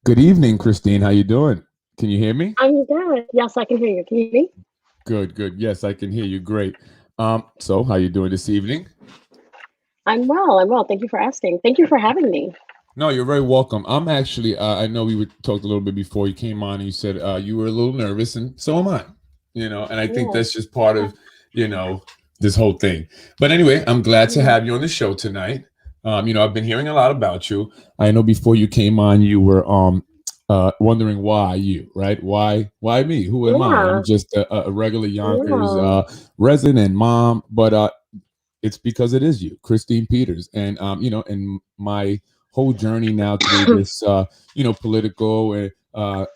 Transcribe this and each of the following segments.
Good evening, Christine. How you doing? Can you hear me? I'm good. Yes, I can hear you. Can you hear me? Good, good. Yes, I can hear you. Great. So how you doing this evening? I'm well. I'm well. Thank you for asking. Thank you for having me. No, you're very welcome. I'm actually, I know we talked a little bit before you came on, and you said you were a little nervous, and so am I. And I think Yeah. that's just part of, you know, this whole thing. But anyway, I'm glad to Mhm. have you on the show tonight. I've been hearing a lot about you. I know before you came on, you were wondering why you, right? Why me? Who am I? I'm Yeah. just a regular Yonkers Yeah. resident and mom, but it's because it is you, Christine Peters, and and my whole journey now through this, political and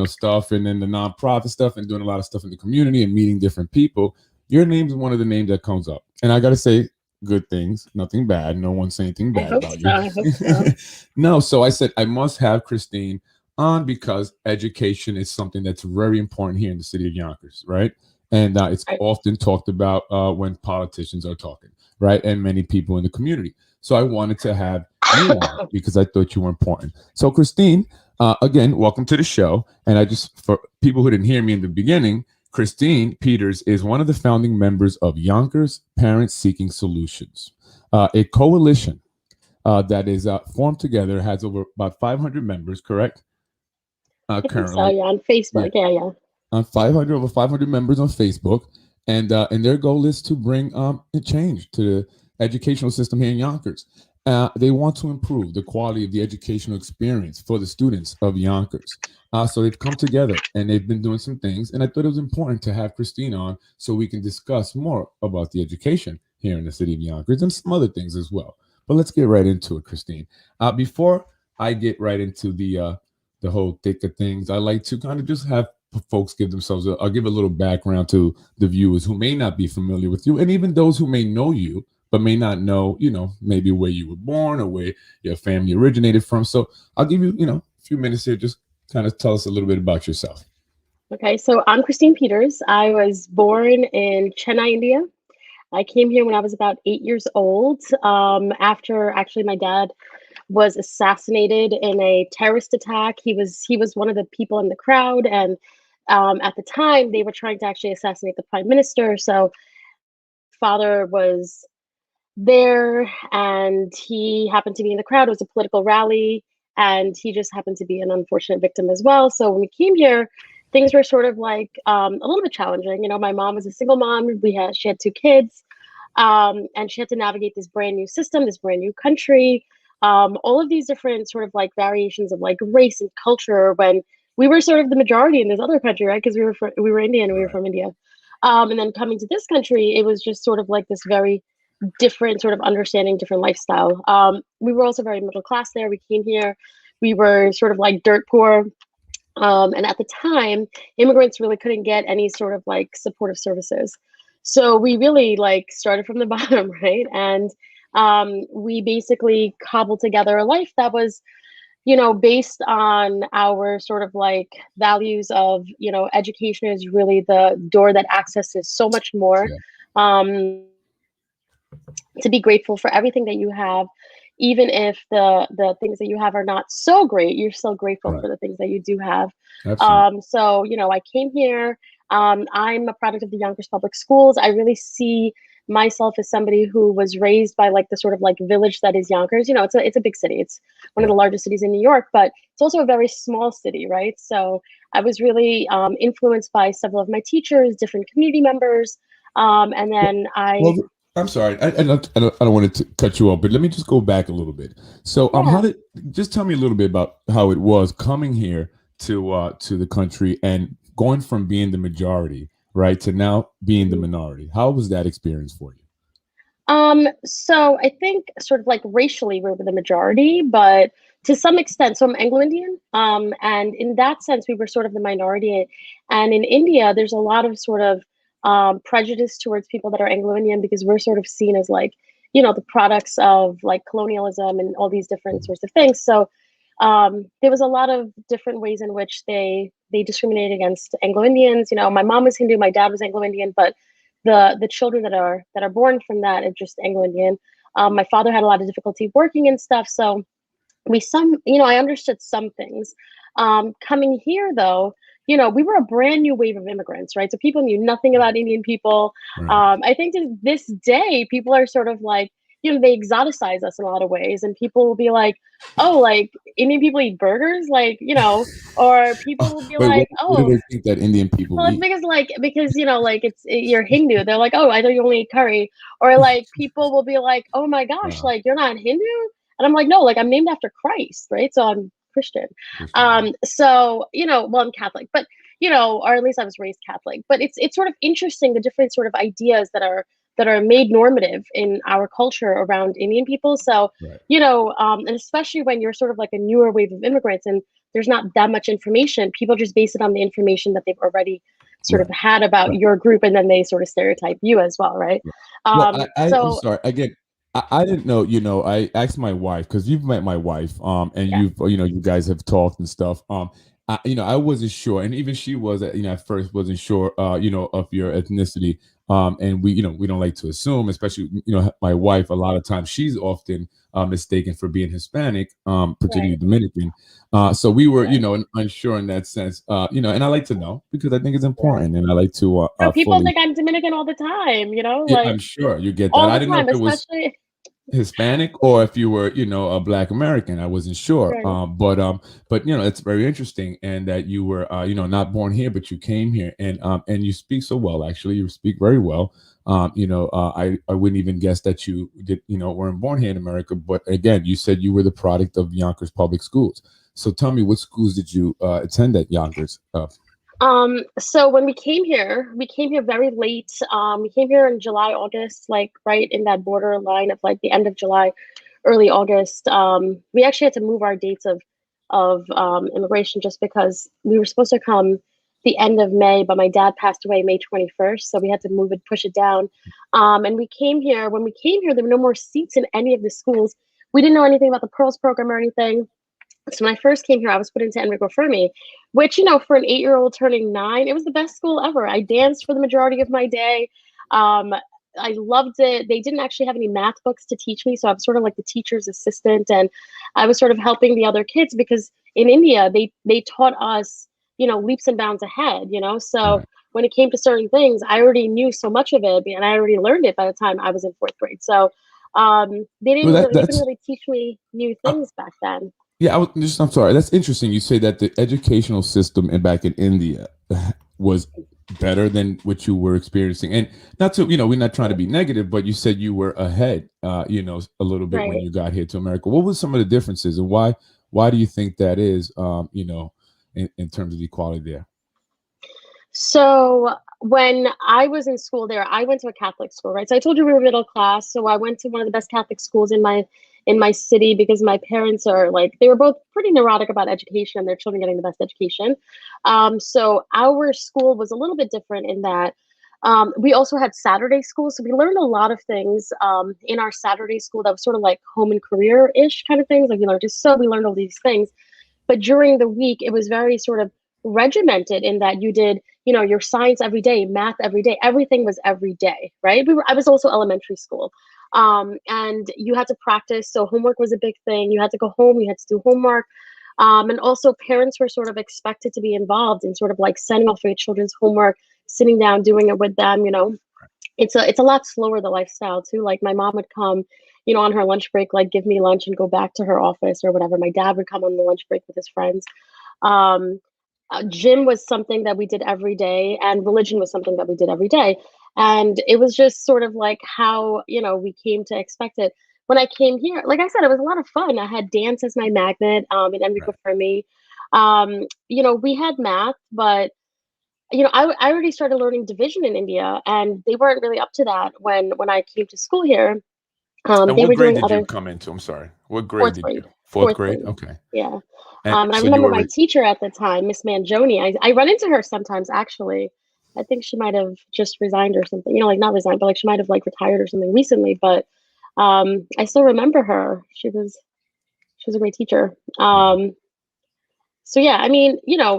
stuff, and then the nonprofit stuff, and doing a lot of stuff in the community and meeting different people. Your name is one of the names that comes up, and I got to say good things, nothing bad. No one say anything I bad hope about so. you. I hope so. No, so I said I must have Christine on because education is something that's very important here in the city of Yonkers, right? And it's I, often talked about when politicians are talking, right? And many people in the community. So I wanted to have you on because I thought you were important. So, Christine, again, welcome to the show. And I just, for people who didn't hear me in the beginning, Christine Peters is one of the founding members of Yonkers Parents Seeking Solutions, a coalition that is formed together, has over about 500 members, correct? I think so. Currently. Yeah. On Yeah, Facebook. Yeah. Yeah. on 500 over 500 members on Facebook, and their goal is to bring a change to the educational system here in Yonkers. They want to improve the quality of the educational experience for the students of Yonkers. So they've come together and they've been doing some things, and I thought it was important to have Christine on so we can discuss more about the education here in the city of Yonkers and some other things as well. But let's get right into it, Christine. Before I get right into the whole thick of things, I like to kind of just have folks give themselves I'll give a little background to the viewers who may not be familiar with you, and even those who may know you but may not know, maybe where you were born or where your family originated from. So I'll give you, a few minutes here. Just kind of tell us a little bit about yourself. Okay. So I'm Christine Peters. I was born in Chennai, India. I came here when I was about 8 years old. After actually my dad was assassinated in a terrorist attack. He was one of the people in the crowd, and at the time they were trying to actually assassinate the prime minister. So father was there, and he happened to be in the crowd. It was a political rally, and he just happened to be an unfortunate victim as well. So when we came here, things were sort of like a little bit challenging. My mom was a single mom. She had two kids, and she had to navigate this brand new system, this brand new country, all of these different sort of like variations of like race and culture when we were sort of the majority in this other country, right? Because we were Indian, we were Right. from India, and then coming to this country, it was just sort of like this very different sort of understanding, different lifestyle. We were also very middle class there. We came here, we were sort of like dirt poor. And at the time, immigrants really couldn't get any sort of like supportive services. So we really like started from the bottom, right? And we basically cobbled together a life that was, based on our sort of like values of, education is really the door that accesses so much more. Yeah. Um, to be grateful for everything that you have, even if the things that you have are not so great, you're still grateful Right. for the things that you do have. Absolutely. So I came here. I'm a product of the Yonkers Public Schools. I really see myself as somebody who was raised by like the sort of like village that is Yonkers. It's a big city. It's one of the Right. largest cities in New York, but it's also a very small city, right? So I was really influenced by several of my teachers, different community members, and Well, then I well, I'm sorry. I don't want to cut you off, but let me just go back a little bit. So, how yeah. did just tell me a little bit about how it was coming here to the country and going from being the majority, right, to now being the Mhm. minority. How was that experience for you? So I think sort of like racially we're the majority, but to some extent, so I'm Anglo-Indian. And in that sense, we were sort of the minority. And in India, there's a lot of sort of prejudice towards people that are Anglo-Indian because we're sort of seen as like, the products of like colonialism and all these different sorts of things. So there was a lot of different ways in which they discriminate against Anglo-Indians. My mom was Hindu, my dad was Anglo-Indian, but the children that are born from that are just Anglo-Indian. My father had a lot of difficulty working and stuff, so I understood some things. Coming here though, we were a brand new wave of immigrants, right? So people knew nothing about Indian people. Right. I think to this day, people are sort of like, they exoticize us in a lot of ways, and people will be like, oh, like Indian people eat burgers, like, or people will be Wait, like, what do oh, they think that Indian people well, it's eat? because like you're Hindu. They're like, oh, I thought you only eat curry. Or like people will be like, oh my gosh, Wow. like you're not Hindu, and I'm like, no, like I'm named after Christ, right? So I'm Christian. Christian. So well, I'm Catholic, but or at least I was raised Catholic. But it's sort of interesting the different sort of ideas that are made normative in our culture around Indian people. So Right. and especially when you're sort of like a newer wave of immigrants and there's not that much information, people just base it on the information that they've already sort of Right. had about Right. your group, and then they sort of stereotype you as well, right? Right. Well, I'm So sorry. Again, I didn't know. I asked my wife because you've met my wife, and yeah, you guys have talked and stuff. I wasn't sure, and even she was, at first wasn't sure, of your ethnicity. And we don't like to assume, especially, my wife. A lot of times, she's often mistaken for being Hispanic, particularly right, Dominican. So we were, right, unsure in that sense. And I like to know because I think it's right. important, and I like to No, people fully. think I'm Dominican all the time, Yeah, like I'm sure you get that. all I the didn't know if time, it was especially Hispanic or if you were, a Black American. I wasn't sure. right. But it's very interesting, and that you were, not born here, but you came here, and you speak so well. Actually, you speak very well. I wouldn't even guess that you did, weren't born here in America. But again, you said you were the product of Yonkers Public Schools. So tell me, what schools did you attend at Yonkers? So when we came here very late. We came here in July, August, like right in that borderline of like the end of July, early August. We actually had to move our dates of immigration just because we were supposed to come the end of May, but my dad passed away May 21st, so we had to move it, push it down. And we came here. When we came here, there were no more seats in any of the schools. We didn't know anything about the Pearls program or anything. So when I first came here, I was put into Enrico Fermi, which, for an 8-year-old turning 9, it was the best school ever. I danced for the majority of my day. Um, I loved it. They didn't actually have any math books to teach me, so I was sort of like the teacher's assistant, and I was sort of helping the other kids because in India they taught us, leaps and bounds ahead. So Right. when it came to certain things, I already knew so much of it, and I already learned it by the time I was in 4th grade. So Well, they couldn't really teach me new uh, things back then. yeah. I'm sorry. That's interesting. You say that the educational system back in India was better than what you were experiencing, and not to, we're not trying to be negative, but you said you were ahead, a little bit when Right. you got here to America. What was some of the differences, and why do you think that is? In terms of the equality there. So when I was in school there, I went to a Catholic school, right? So I told you we were middle class. So I went to one of the best Catholic schools in my city because my parents are like they were both pretty neurotic about education and their children getting the best education. So our school was a little bit different in that we also had Saturday school, so we learned a lot of things in our Saturday school that was sort of like home and career ish kind of things. Like we learned to sew, we learned all these things. But during the week, it was very sort of regimented in that you did, your science every day, math every day. Everything was every day, right? I was also elementary school. And you had to practice. So homework was a big thing. You had to go home, you had to do homework. And also parents were sort of expected to be involved in sort of like sending off your children's homework, sitting down, doing it with them. It's a lot slower, the lifestyle too. Like my mom would come, on her lunch break, like give me lunch and go back to her office or whatever. My dad would come on the lunch break with his friends. Um, Gym was something that we did every day, and religion was something that we did every day. And it was just sort of like how, we came to expect it. When I came here, like I said, it was a lot of fun. I had dance as my magnet, in Enrico Right. Fermi. We had math, but I already started learning division in India, and they weren't really up to that when I came to school here. And They what were grade doing did you other come into? I'm sorry. What grade fourth did you? grade, Fourth fourth grade. grade, Okay. yeah. And And I so you remember were. my teacher at the time, Miss Mangione. I run into her sometimes, actually. I think she might have just resigned or something. Like not resigned, but like she might have like retired or something recently. But I still remember her. She was a great teacher. Mhm. So yeah, I mean,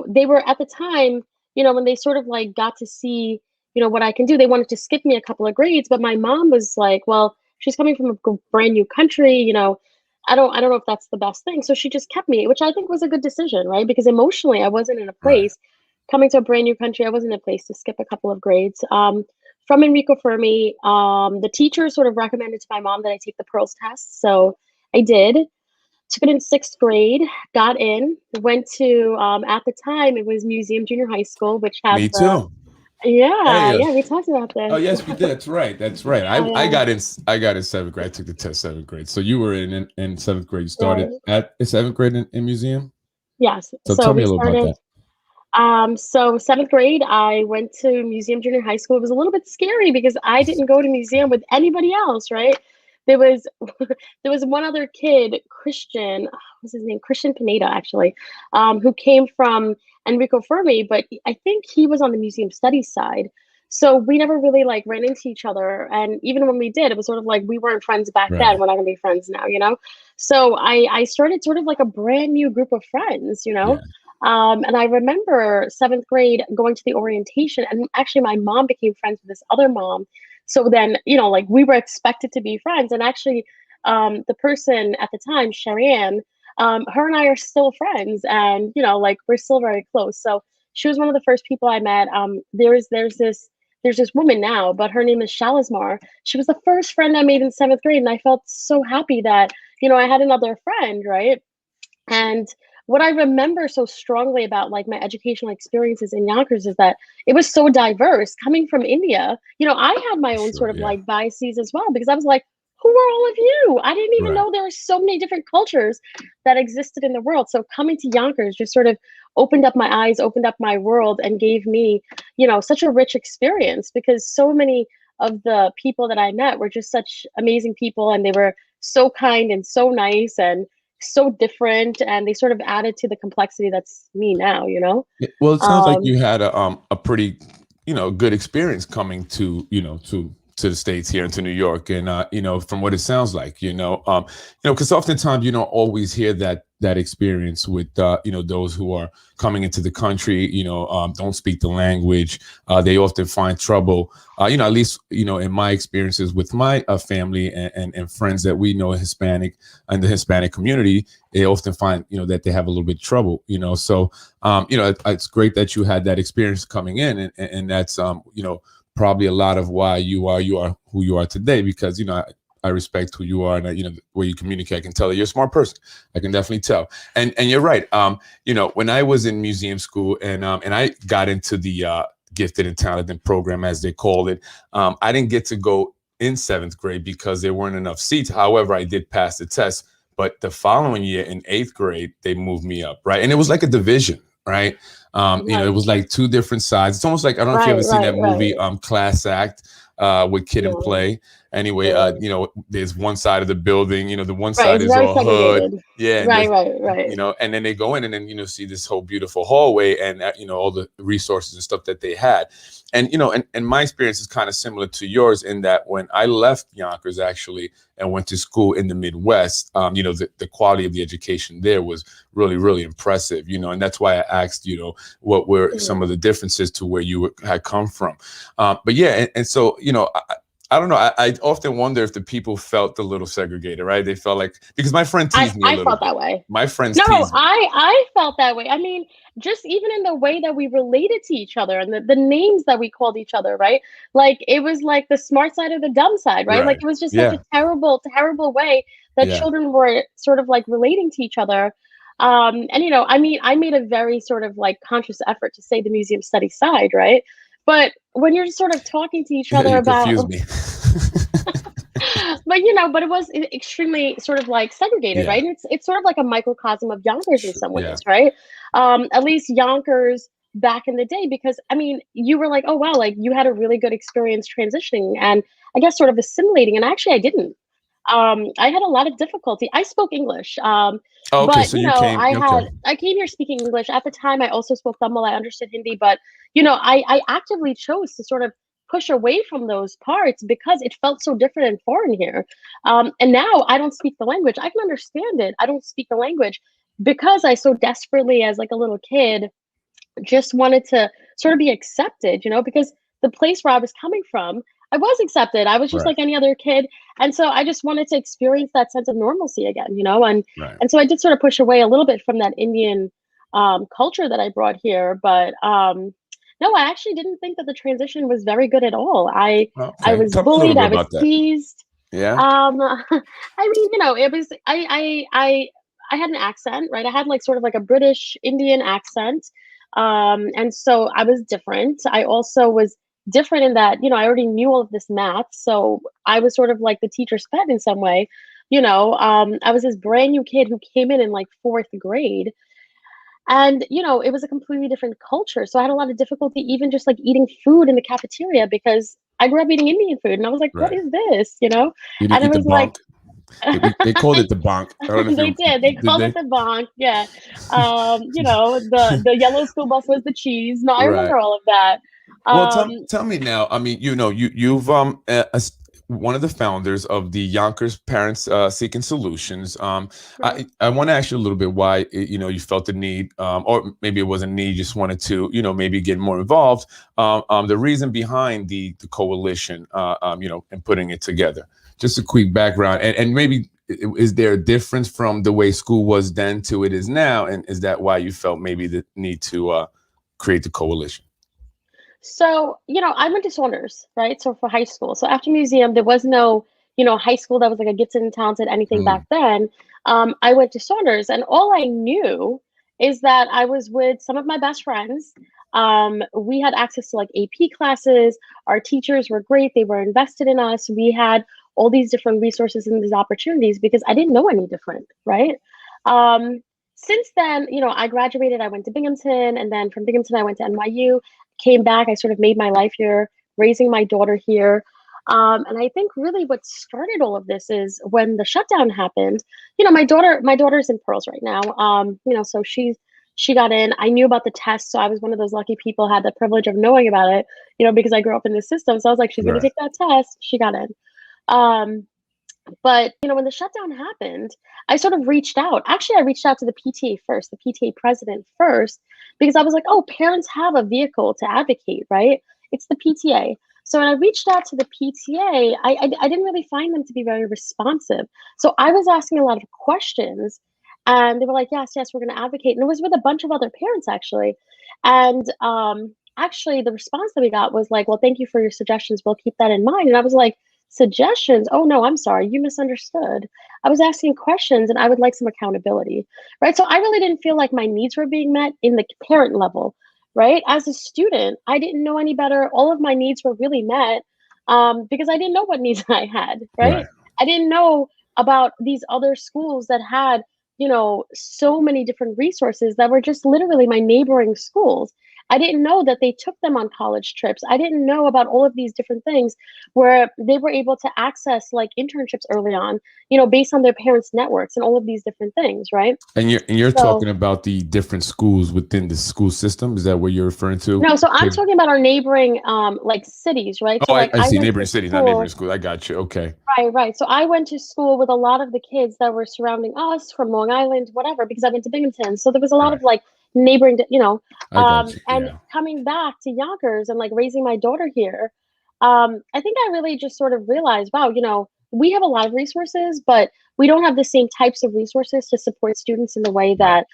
they were at the time, when they sort of like got to see, what I can do, they wanted to skip me a couple of grades, but my mom was like, well, she's coming from a brand new country, I don't know if that's the best thing. So she just kept me, which I think was a good decision, right? Because emotionally, I wasn't in a Right. place coming to a brand new country. I wasn't in a place to skip a couple of grades. From Enrico Fermi, the teacher sort of recommended to my mom that I take the Pearls test. So I did. Took it in sixth grade, got in, went to, at the time, it was Museum Junior High School, which had Me the, too. yeah, Hey, yeah, we talked about oh this. yes, we did. That's right. That's right. Yeah, yeah, I got in seventh grade. I took the test seventh grade. So you were in seventh grade. You started right. at seventh grade in museum. Yes. So So tell me we a little about started, that. so seventh grade, I went to Museum Junior High School. It was a little bit scary because I didn't go to museum with anybody else, right? There was there was one other kid, Christian, what's his name? Christian Pineda, actually, who came from Enrico Fermi, but I think he was on the museum studies side. So we never really like ran into each other. And even when we did, it was sort of like we weren't friends back then. Right. We're not gonna be friends now, you know? So I started sort of like a brand new group of friends, you know? Yeah. And I remember seventh grade going to the orientation, and actually, my mom became friends with this other mom. So then, you know, like we were expected to be friends. And actually, the person at the time, Sharianne, her and I are still friends, and you know, like we're still very close. So she was one of the first people I met. There's this woman now, but her name is Shalizmar. She was the first friend I made in seventh grade, and I felt so happy that you know I had another friend, right? And what I remember so strongly about like my educational experiences in Yonkers is that it was so diverse. Coming from India, you know, I had my own Sure. sort of Yeah. like biases as well because I was like, who are all of you? I didn't even Right. know there were so many different cultures that existed in the world. So coming to Yonkers just sort of opened up my eyes, opened up my world, and gave me, you know, such a rich experience because so many of the people that I met were just such amazing people and they were so kind and so nice and so different, and they sort of added to the complexity that's me now, you know? Well, it sounds like Um, you had a pretty, good experience coming to, to the States here into New York. And from what it sounds like, because oftentimes you don't always hear that experience with those who are coming into the country, don't speak the language. They often find trouble. At least, in my experiences with my family and friends that we know Hispanic and the Hispanic community, they often find, that they have a little bit of trouble, so it's great that you had that experience coming in, and that's probably a lot of why you are who you are today, because I respect who you are, and the way you communicate, I can tell that you're a smart person. I can definitely tell. And you're right. When I was in museum school and I got into the gifted and talented program, as they call it, I didn't get to go in seventh grade because there weren't enough seats. However, I did pass the test. But the following year in eighth grade, they moved me up, right? And it was like a division, right? It right, was like two different sides. It's almost like, I don't know if you ever right, seen right, that movie, right. Class Act, with Kid and No, Play. Anyway, no. there's one side of the building, the one Right, side it's is very all hood. segregated. Yeah, and Right, there's right, right. and then they go in and then see this whole beautiful hallway and all the resources and stuff that they had. And and my experience is kind of similar to yours in that when I left Yonkers actually and went to school in the Midwest, the quality of the education there was really, really impressive, and that's why I asked, what were some Mhm. of the differences to where you had come from. But yeah, and so, I don't know. I often wonder if the people felt a little segregated, right? They felt like, because my friend teased me a I little felt bit. that way. My friends No, teased me. I felt that way. I mean, just even in the way that we related to each other and the names that we called each other, right? Like it was like the smart side or the dumb side, right? Like Right. it was just such a Yeah. terrible, terrible way that Yeah. children were sort of like relating to each other. And you know, I mean, I made a very sort of like conscious effort to say the museum study side, right? But when you're sort of talking to each other You about confused me. but you know, but it was extremely sort of like segregated, Yeah. right? And it's sort of like a microcosm of Yonkers in some Yeah. ways, right? At least Yonkers back in the day, because I mean, you were like, oh wow, like you had a really good experience transitioning and I guess sort of assimilating, and actually I didn't. I had a lot of difficulty. I spoke English, Oh, okay. but So you you know, came. Okay. I came here speaking English at the time. I also spoke Tamil. I understood Hindi, but you know, I actively chose to sort of push away from those parts because it felt so different and foreign here. And now I don't speak the language. I can understand it. I don't speak the language because I so desperately, as like a little kid, just wanted to sort of be accepted, you know, because the place where I was coming from, I was accepted. I was just Right. like any other kid. And so I just wanted to experience that sense of normalcy again, you know? Right. And so I did sort of push away a little bit from that Indian culture that I brought here. But no, I actually didn't think that the transition was very good at all. I Okay. was Tell me a little bullied, bit I was about that. teased. Yeah. I mean, you know, it was I had an accent, right? I had like sort of like a British Indian accent. And so I was different. I also was different in that, you know, I already knew all of this math. So I was sort of like the teacher's pet in some way. You know, I was this brand new kid who came in like fourth grade. And, you know, it was a completely different culture. So I had a lot of difficulty even just like eating food in the cafeteria because I grew up eating Indian food and I was like, what Right. is this? You know? You didn't And it eat the was like, bonk. They called it the bonk. I don't know if they you did. They did called it they. the bonk. Yeah. You know, the yellow school bus was the cheese. No, I Right. remember all of that. Well, Um, tell me now. I mean, you know, you've one of the founders of the Yonkers Parents Seeking Solutions. right. I want to ask you a little bit why you know you felt the need, or maybe it wasn't a need, you just wanted to you know maybe get more involved. The reason behind the coalition, you know, and putting it together. Just a quick background, and maybe is there a difference from the way school was then to it is now, and is that why you felt maybe the need to create the coalition? So, you know, I went to Saunders, right? So for high school. So after museum, there was no, you know, high school that was like a gifted and talented anything back Mm, then. I went to Saunders, and all I knew is that I was with some of my best friends. We had access to like AP classes. Our teachers were great. They were invested in us. We had all these different resources and these opportunities because I didn't know any different, right? Um, since then, you know, I graduated, I went to Binghamton, and then from Binghamton, I went to NYU, came back, I sort of made my life here, raising my daughter here. And I think really what started all of this is when the shutdown happened. You know, my daughter's in Pearls right now. You know, so she got in. I knew about the test, so I was one of those lucky people had the privilege of knowing about it. You know, because I grew up in the system. So I was like, she's gonna right. take that test. She got in. Um, but, you know, when the shutdown happened, I sort of reached out. Actually, I reached out to the PTA first, the PTA president first, because I was like, oh, parents have a vehicle to advocate, right? It's the PTA. So when I reached out to the PTA, I didn't really find them to be very responsive. So I was asking a lot of questions, and they were like, yes, yes, we're going to advocate. And it was with a bunch of other parents, actually. And actually, the response that we got was like, well, thank you for your suggestions. We'll keep that in mind. And I was like, suggestions? Oh no, I'm sorry, you misunderstood. I was asking questions and I would like some accountability, right? So I really didn't feel like my needs were being met in the parent level, right? As a student, I didn't know any better. All of my needs were really met because I didn't know what needs I had, right? Right. I didn't know about these other schools that had, you know, so many different resources that were just literally my neighboring schools. I didn't know that they took them on college trips. I didn't know about all of these different things where they were able to access like internships early on, you know, based on their parents' networks and all of these different things, right? And you're So talking about the different schools within the school system. Is that what you're referring to? no, so I'm Okay. talking about our neighboring like cities, right? So Oh, like I I see. went Neighboring to cities, not neighboring school. schools. I got you. Okay. Right, right. So I went to school with a lot of the kids that were surrounding us from Long Island, whatever, because I went to Binghamton. So there was a lot of Right. like neighboring, you know, I got you. and Yeah. coming back to Yonkers and like raising my daughter here, I think I really just sort of realized, wow, you know, we have a lot of resources, but we don't have the same types of resources to support students in the way Right. that,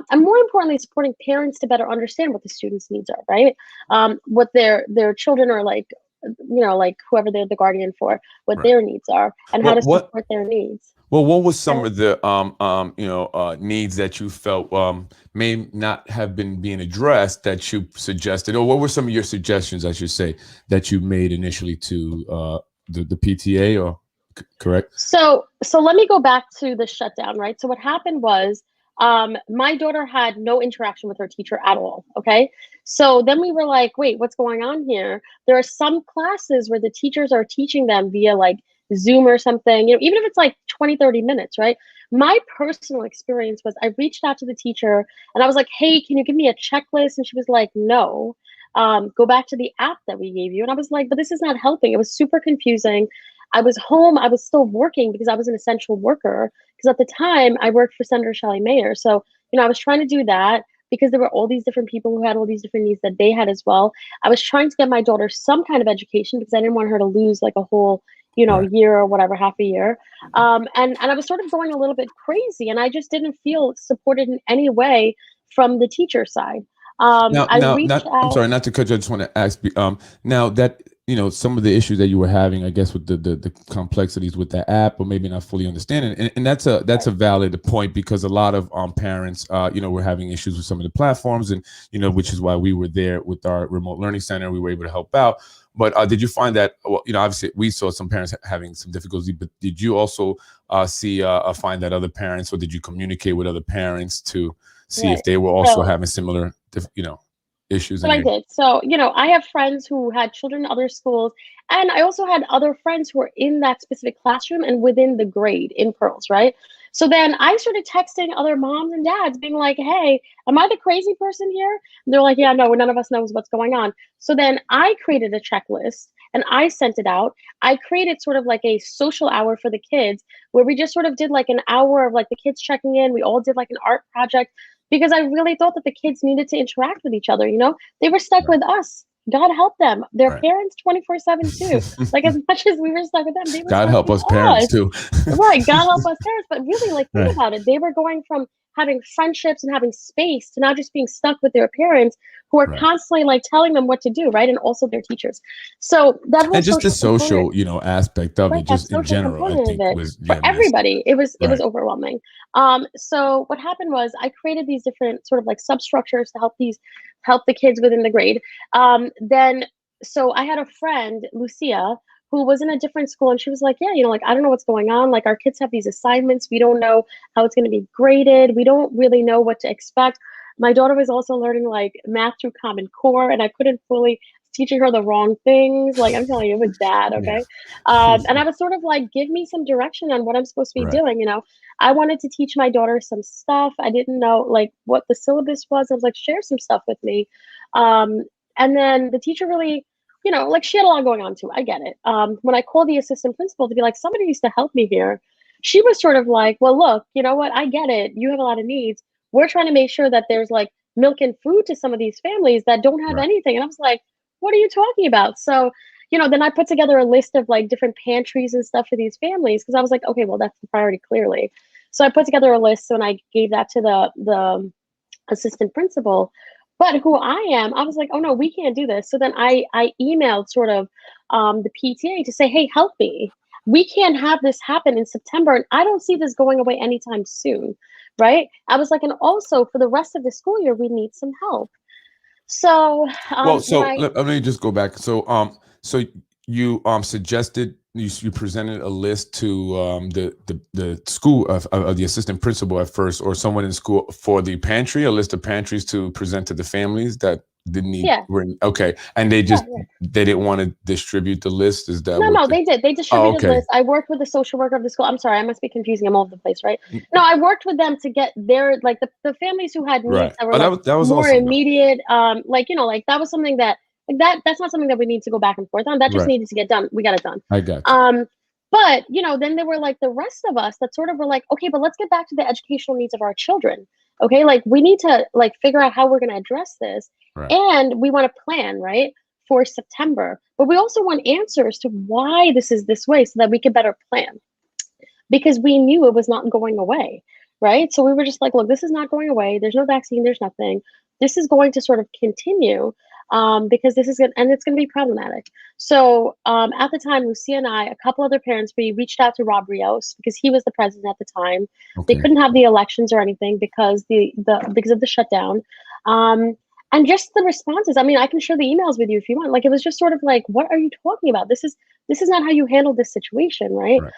and more importantly, supporting parents to better understand what the students' needs are, right? What their children are like, you know, like whoever they're the guardian for, what Right. their needs are and how Well, to what support their needs. what was And some of the you know needs that you felt may not have been being addressed that you suggested, or what were some of your suggestions, I should say, that you made initially to the PTA, or correct? so let me go back to the shutdown, right? So what happened was my daughter had no interaction with her teacher at all. Okay. So then we were like, wait, what's going on here? There are some classes where the teachers are teaching them via like Zoom or something, you know, even if it's like 20, 30 minutes, right? My personal experience was I reached out to the teacher and I was like, hey, can you give me a checklist? And she was like, no. Go back to the app that we gave you. And I was like, but this is not helping. It was super confusing. I was home. I was still working because I was an essential worker. Because at the time I worked for Senator Shelley Mayer. So, you know, I was trying to do that. because there were all these different people who had all these different needs that they had as well. I was trying to get my daughter some kind of education because I didn't want her to lose like a whole, Right. year or whatever, half a year. And I was sort of going a little bit crazy, and I just didn't feel supported in any way from the teacher side. I reached I'm out. sorry, not to cut you. I just want to ask, now that, some of the issues that you were having, I guess, with the complexities with the app, or maybe not fully understanding, and that's a valid point, because a lot of parents, were having issues with some of the platforms, and which is why we were there with our remote learning center. We were able to help out. But did you find that, well, obviously we saw some parents having some difficulty, but did you also find that other parents, or did you communicate with other parents to see if Right. they were also So having similar, issues So in I there? did. So, I have friends who had children in other schools, and I also had other friends who were in that specific classroom and within the grade in Pearls, right? So then I started texting other moms and dads, being like, hey, am I the crazy person here? And they're like, yeah, no, none of us knows what's going on. So then I created a checklist and I sent it out. I created sort of like a social hour for the kids where we just sort of did like an hour of like the kids checking in. We all did like an art project because I really thought that the kids needed to interact with each other. They were stuck Right. with us. God help them. Their Right. parents 24/7 too. Like as much as we were stuck with them, they were God stuck help with us parents us. too. Right. God help us parents. But really, like, think Right. about it. They were going from having friendships and having space to now just being stuck with their parents who are Right. constantly like telling them what to do, right? And also their teachers. So that whole And just the social component, social, aspect of right, it, that just in social general, I component of think it was, for missed. everybody, it was Right. overwhelming. So what happened was I created these different sort of like substructures to help the kids within the grade. Then so I had a friend, Lucia, who was in a different school, and she was like, yeah, like, I don't know what's going on. Like, our kids have these assignments. We don't know how it's going to be graded. We don't really know what to expect. My daughter was also learning like math through Common Core, and I couldn't fully teaching her the wrong things. Like, I'm telling you, it was bad. Yeah. Okay. And I was sort of like, give me some direction on what I'm supposed to be Right. doing. I wanted to teach my daughter some stuff. I didn't know like what the syllabus was. I was like, share some stuff with me. Um, and then the teacher really, like she had a lot going on too. I get it. When I called the assistant principal to be like, somebody needs to help me here, she was sort of like, well, look, you know what? I get it. You have a lot of needs. We're trying to make sure that there's like milk and food to some of these families that don't have Right. anything. And I was like, what are you talking about? So, then I put together a list of like different pantries and stuff for these families because I was like, okay, well, that's the priority clearly. So I put together a list and I gave that to the assistant principal. But who I am, I was like, oh no, we can't do this. So then I emailed sort of the PTA to say, hey, help me. We can't have this happen in September, and I don't see this going away anytime soon, right? I was like, and also for the rest of the school year, we need some help. So Well, when so I let me just go back. So you suggested, you presented a list to the school of the assistant principal at first, or someone in school, for the pantry, a list of pantries to present to the families that didn't need, yeah, okay, and yeah, yeah. they didn't want to distribute the list. Is that No, what no, they did. They oh, distributed okay. lists. I worked with the social worker of the school. I'm sorry, I must be confusing. I'm all over the place, right? No, I worked with them to get their like the families who had needs Right. that were Oh, like that was more awesome though. immediate. Like like that was something that that's not something that we need to go back and forth on. That just Right. needed to get done. We got it done. I got you. Um, but then there were like the rest of us that sort of were like, okay, but let's get back to the educational needs of our children. Okay, like we need to like figure out how we're going to address this, Right. and we want to plan right for September. But we also want answers to why this is this way so that we can better plan because we knew it was not going away, right? So we were just like, look, this is not going away. There's no vaccine, there's nothing. This is going to sort of continue because this is going and it's going to be problematic. So at the time, Lucia and I, a couple other parents, we reached out to Rob Rios because he was the president at the time. They Okay. couldn't have the elections or anything because because of the shutdown. And just the responses. I mean, I can share the emails with you if you want. Like it was just sort of like, what are you talking about? This is not how you handle this situation, right? Right.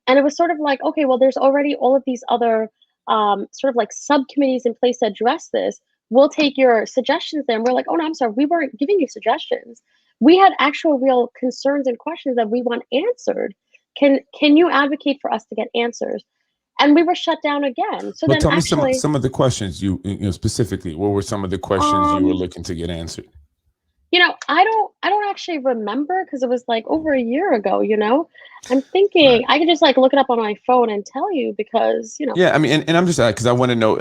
And it was sort of like, okay, well, there's already all of these other sort of like subcommittees in place to address this. We'll take your suggestions there. And we're like, oh no, I'm sorry, we weren't giving you suggestions. We had actual real concerns and questions that we want answered. Can you advocate for us to get answers? And we were shut down again. So Well, then tell me actually, some of the questions, you know, specifically. What were some of the questions you were um, looking to get answered? I don't actually remember because it was like over a year ago, I'm thinking I could just like look it up on my phone and tell you because, Yeah, I mean, and I'm just because I want to know,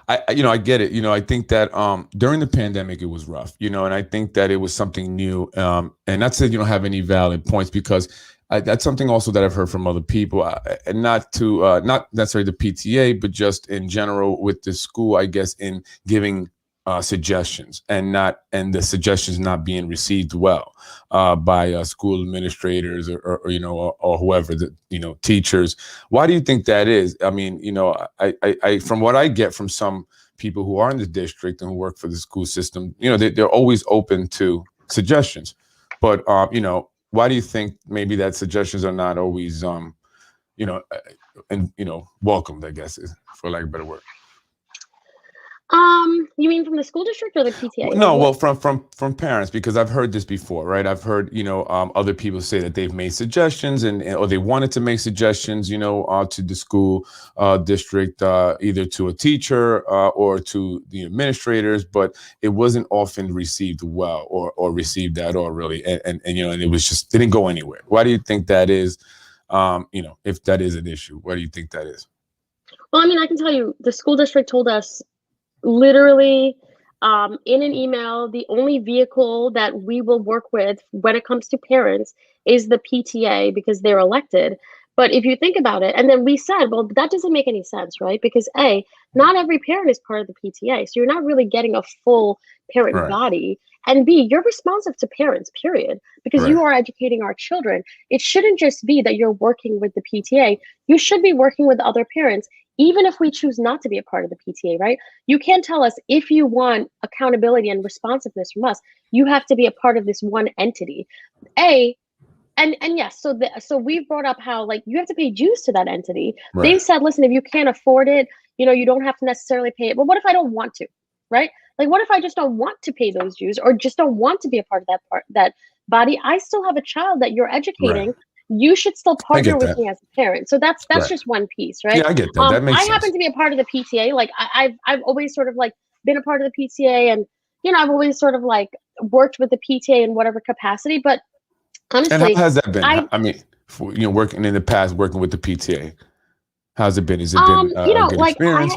I get it. I think that during the pandemic it was rough, and I think that it was something new. And not saying you don't have any valid points because that's something also that I've heard from other people, and not necessarily the PTA, but just in general with the school, I guess, in giving suggestions and the suggestions not being received well by school administrators or whoever, teachers. Why do you think that is? I mean, I from what I get from some people who are in the district and who work for the school system, they're always open to suggestions, but why do you think maybe that suggestions are not always welcomed, I guess, for lack of a better word? You mean from the school district or the PTA? No, well, from parents, because I've heard this before, right? I've heard, other people say that they've made suggestions or they wanted to make suggestions, to the school district, either to a teacher or to the administrators, but it wasn't often received well or received at all, really. And it was just didn't go anywhere. Why do you think that is? If that is an issue, why do you think that is? Well, I mean, I can tell you, the school district told us literally in an email, the only vehicle that we will work with when it comes to parents is the PTA because they're elected. But if you think about it, and then we said, well, that doesn't make any sense, right? Because A, not every parent is part of the PTA. So you're not really getting a full parent body. And B, you're responsive to parents, period, because you are educating our children. It shouldn't just be that you're working with the PTA. You should be working with other parents, even if we choose not to be a part of the PTA, right? You can't tell us if you want accountability and responsiveness from us, you have to be a part of this one entity. And yes, so we've brought up how like you have to pay dues to that entity. They said, listen, if you can't afford it, you don't have to necessarily pay it. But what if I don't want to, right? Like, what if I just don't want to pay those dues or just don't want to be a part of that body? I still have a child that you're educating. You should still partner with me as a parent. So that's just one piece, right? Yeah, I get that. That makes sense. I happen to be a part of the PTA. Like I've always sort of like been a part of the PTA, and I've always sort of like worked with the PTA in whatever capacity. But honestly, and how has that been? I mean, working in the past, working with the PTA, how's it been? Has it been a good like experience?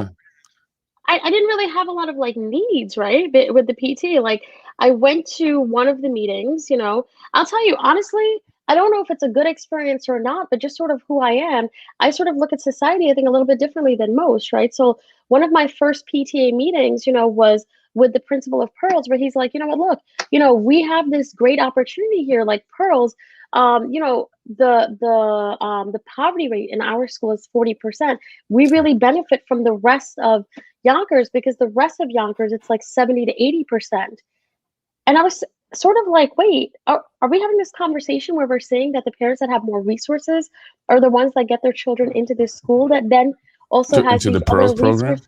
I didn't really have a lot of like needs, right? But with the PTA, like I went to one of the meetings. I'll tell you honestly, I don't know if it's a good experience or not, but just sort of who I am, I sort of look at society, I think, a little bit differently than most, right? So one of my first PTA meetings, was with the principal of Pearls, where he's like, look, we have this great opportunity here, like Pearls, the poverty rate in our school is 40%. We really benefit from the rest of Yonkers because the rest of Yonkers, it's like 70 to 80%. And I was sort of like, wait, are we having this conversation where we're saying that the parents that have more resources are the ones that get their children into this school that then also has into the Pearls program?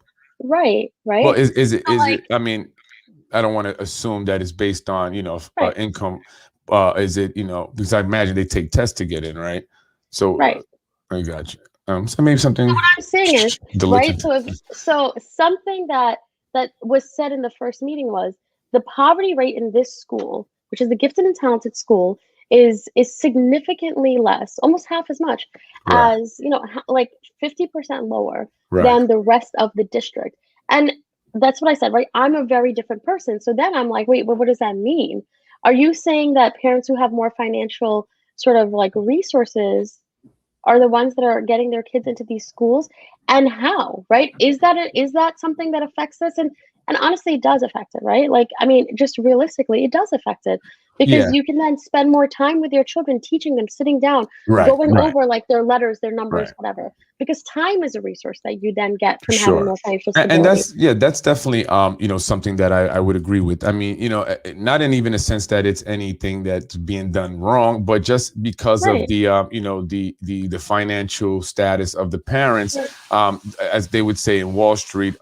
Right. Well, is it? I mean, I don't want to assume that it's based on income. Is it because I imagine they take tests to get in, right? So I got you. So maybe something. What I'm saying is right. So something that was said in the first meeting was the poverty rate in this school, which is the gifted and talented school, is significantly less, almost half as much as like 50% lower than the rest of the district. And that's what I said, right? I'm a very different person. So then I'm like, wait, well, what does that mean? Are you saying that parents who have more financial sort of like resources are the ones that are getting their kids into these schools? And how, right? Is that something that affects us? And honestly, it does affect it, right? Like, I mean, just realistically, it does affect it because you can then spend more time with your children, teaching them, sitting down, going over like their letters, their numbers, whatever. Because time is a resource that you then get from having more financial stability. And that's definitely something that I would agree with. I mean, not in even a sense that it's anything that's being done wrong, but just because of the the financial status of the parents, as they would say in Wall Street.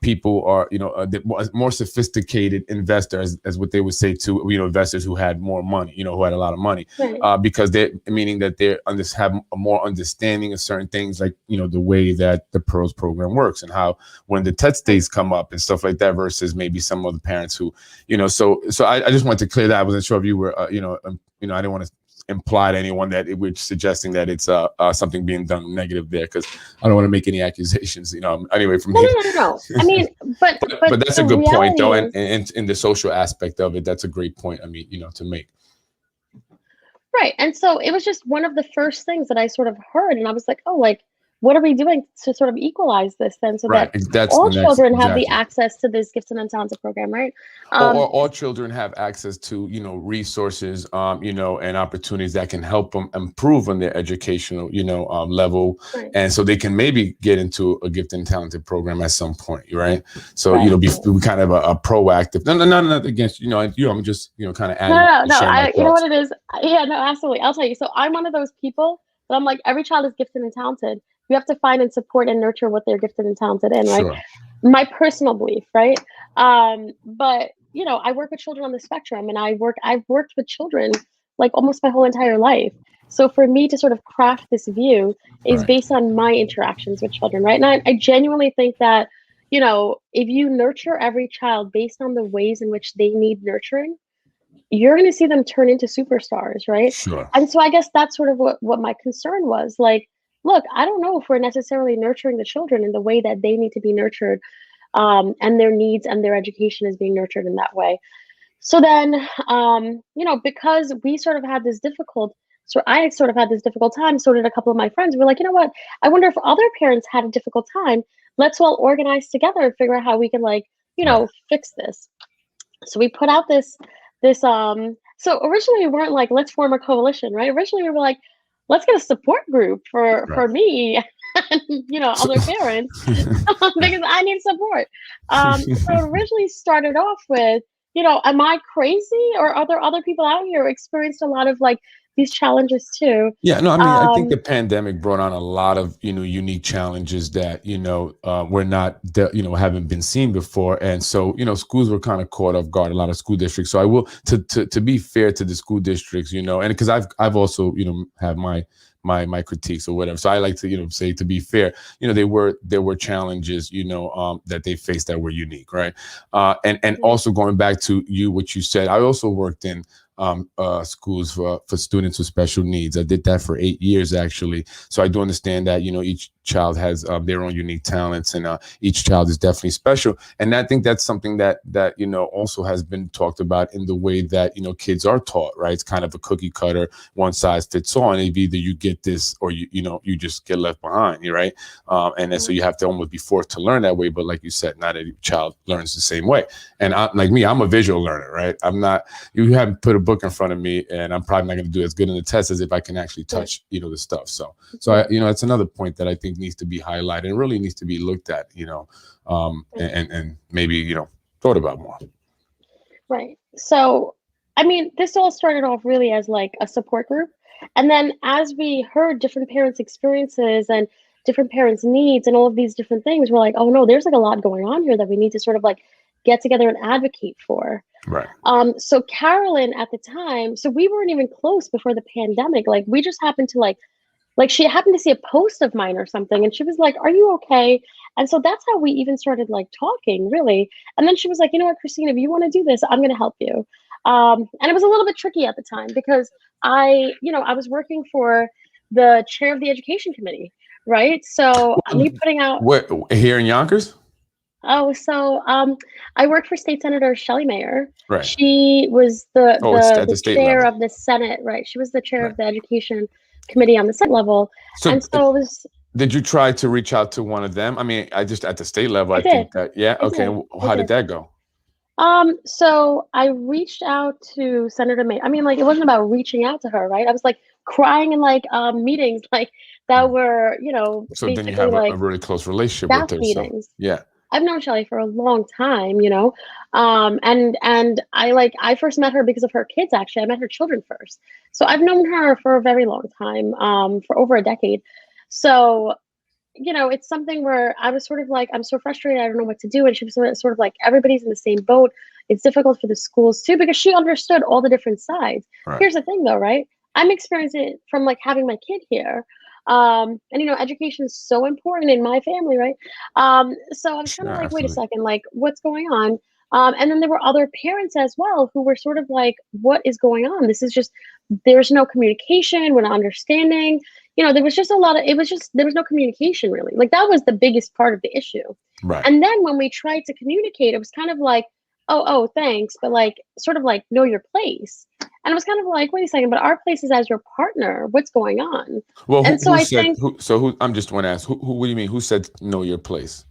people are, more sophisticated investors, as what they would say to, investors who had more money, who had a lot of money, Right. because meaning that they have a more understanding of certain things, like, the way that the Pearls program works and how when the test days come up and stuff like that, versus maybe some of the parents who, so I just wanted to clear that. I wasn't sure if you were, I didn't want to imply to anyone that we're suggesting that it's something being done negative there, because I don't want to make any accusations, anyway from here. No. I mean, but that's a good point, though, is, and in the social aspect of it, that's a great point. I mean, to make. Right. And so it was just one of the first things that I sort of heard, and I was like, oh, like, what are we doing to sort of equalize this then, so that all children have the access to this Gifted and Talented program, right? Or all children have access to, resources, and opportunities that can help them improve on their educational, level. Right. And so they can maybe get into a Gifted and Talented program at some point, right? So, right. Be kind of a proactive. No, not against, I'm just, kind of adding. No, you know what it is? Yeah, no, absolutely. I'll tell you. So I'm one of those people that I'm like, every child is gifted and talented. You have to find and support and nurture what they're gifted and talented in, right? Sure. My personal belief, right? But I work with children on the spectrum, and I've worked with children like almost my whole entire life. So for me to sort of craft this view is right. based on my interactions with children, right? And I genuinely think that, if you nurture every child based on the ways in which they need nurturing, you're going to see them turn into superstars, right? Sure. And so I guess that's sort of what my concern was. Like, look, I don't know if we're necessarily nurturing the children in the way that they need to be nurtured, and their needs and their education is being nurtured in that way. So then, because we sort of had this I sort of had this difficult time, so did a couple of my friends. We're like, you know what? I wonder if other parents had a difficult time. Let's all organize together and figure out how we can, fix this. So we put out this, so originally we weren't like, let's form a coalition, right? Originally we were like, let's get a support group for me and, other parents, because I need support. So it originally started off with, am I crazy, or are there other people out here who experienced a lot of these challenges too? Yeah, no, I mean, I think the pandemic brought on a lot of, unique challenges that, were not, haven't been seen before. And so, schools were kind of caught off guard, a lot of school districts. So I will, to be fair to the school districts, and because I've also, have my critiques or whatever. So I like to, say, to be fair, there were challenges, that they faced that were unique. Right. And also going back to what you said, I also worked in schools for students with special needs. I did that for 8 years, actually. So I do understand that, each child has their own unique talents, and each child is definitely special. And I think that's something that also has been talked about in the way that, kids are taught, right? It's kind of a cookie cutter, one size fits all. And either you get this or you just get left behind, right? And then so you have to almost be forced to learn that way. But like you said, not every child learns the same way. And like me, I'm a visual learner, right? You haven't put a book in front of me, and I'm probably not going to do as good in the test as if I can actually touch, the stuff. So it's another point that I think needs to be highlighted and really needs to be looked at, and maybe, thought about more. Right. So, I mean, this all started off really as a support group. And then as we heard different parents' experiences and different parents' needs and all of these different things, we're like, oh no, there's a lot going on here that we need to sort of get together and advocate for. Right. So Carolyn at the time, so we weren't even close before the pandemic. We just happened to she happened to see a post of mine or something, and she was like, are you okay? And so that's how we even started talking, really. And then she was like, you know what, Christine, if you want to do this, I'm going to help you. And it was a little bit tricky at the time because I was working for the chair of the education committee, right? So me putting out here in Yonkers. Oh, so I worked for State Senator Shelley Mayer. Right. She was the chair level. of the Senate, right? She was the chair of the education committee on the Senate level. And so it was. Did you try to reach out to one of them? I mean, I just at the state level, I think that, yeah. Okay. How did that go? So I reached out to Senator May. I mean, it wasn't about reaching out to her, right? I was crying in meetings that were, So then you have a really close relationship with her. Meetings. So, yeah. I've known Shelley for a long time, and I first met her because of her kids. Actually, I met her children first, so I've known her for a very long time, for over a decade. So it's something where I was sort of like, I'm so frustrated, I don't know what to do. And she was sort of like, everybody's in the same boat. It's difficult for the schools too, because she understood all the different sides. Right. Here's the thing though, right? I'm experiencing it from like having my kid here. And education is so important in my family, right? So I was kind of like, wait a second, like what's going on? And then there were other parents as well who were sort of like, what is going on? This is just, there's no communication, we're not understanding. There was just there was no communication really. Like that was the biggest part of the issue. Right. And then when we tried to communicate, it was kind of like, oh, thanks, but like sort of like know your place. And it was kind of like, wait a second, but our place is as your partner. What's going on? Well, and so I think, I'm just want to ask, who, what do you mean? Who said know your place?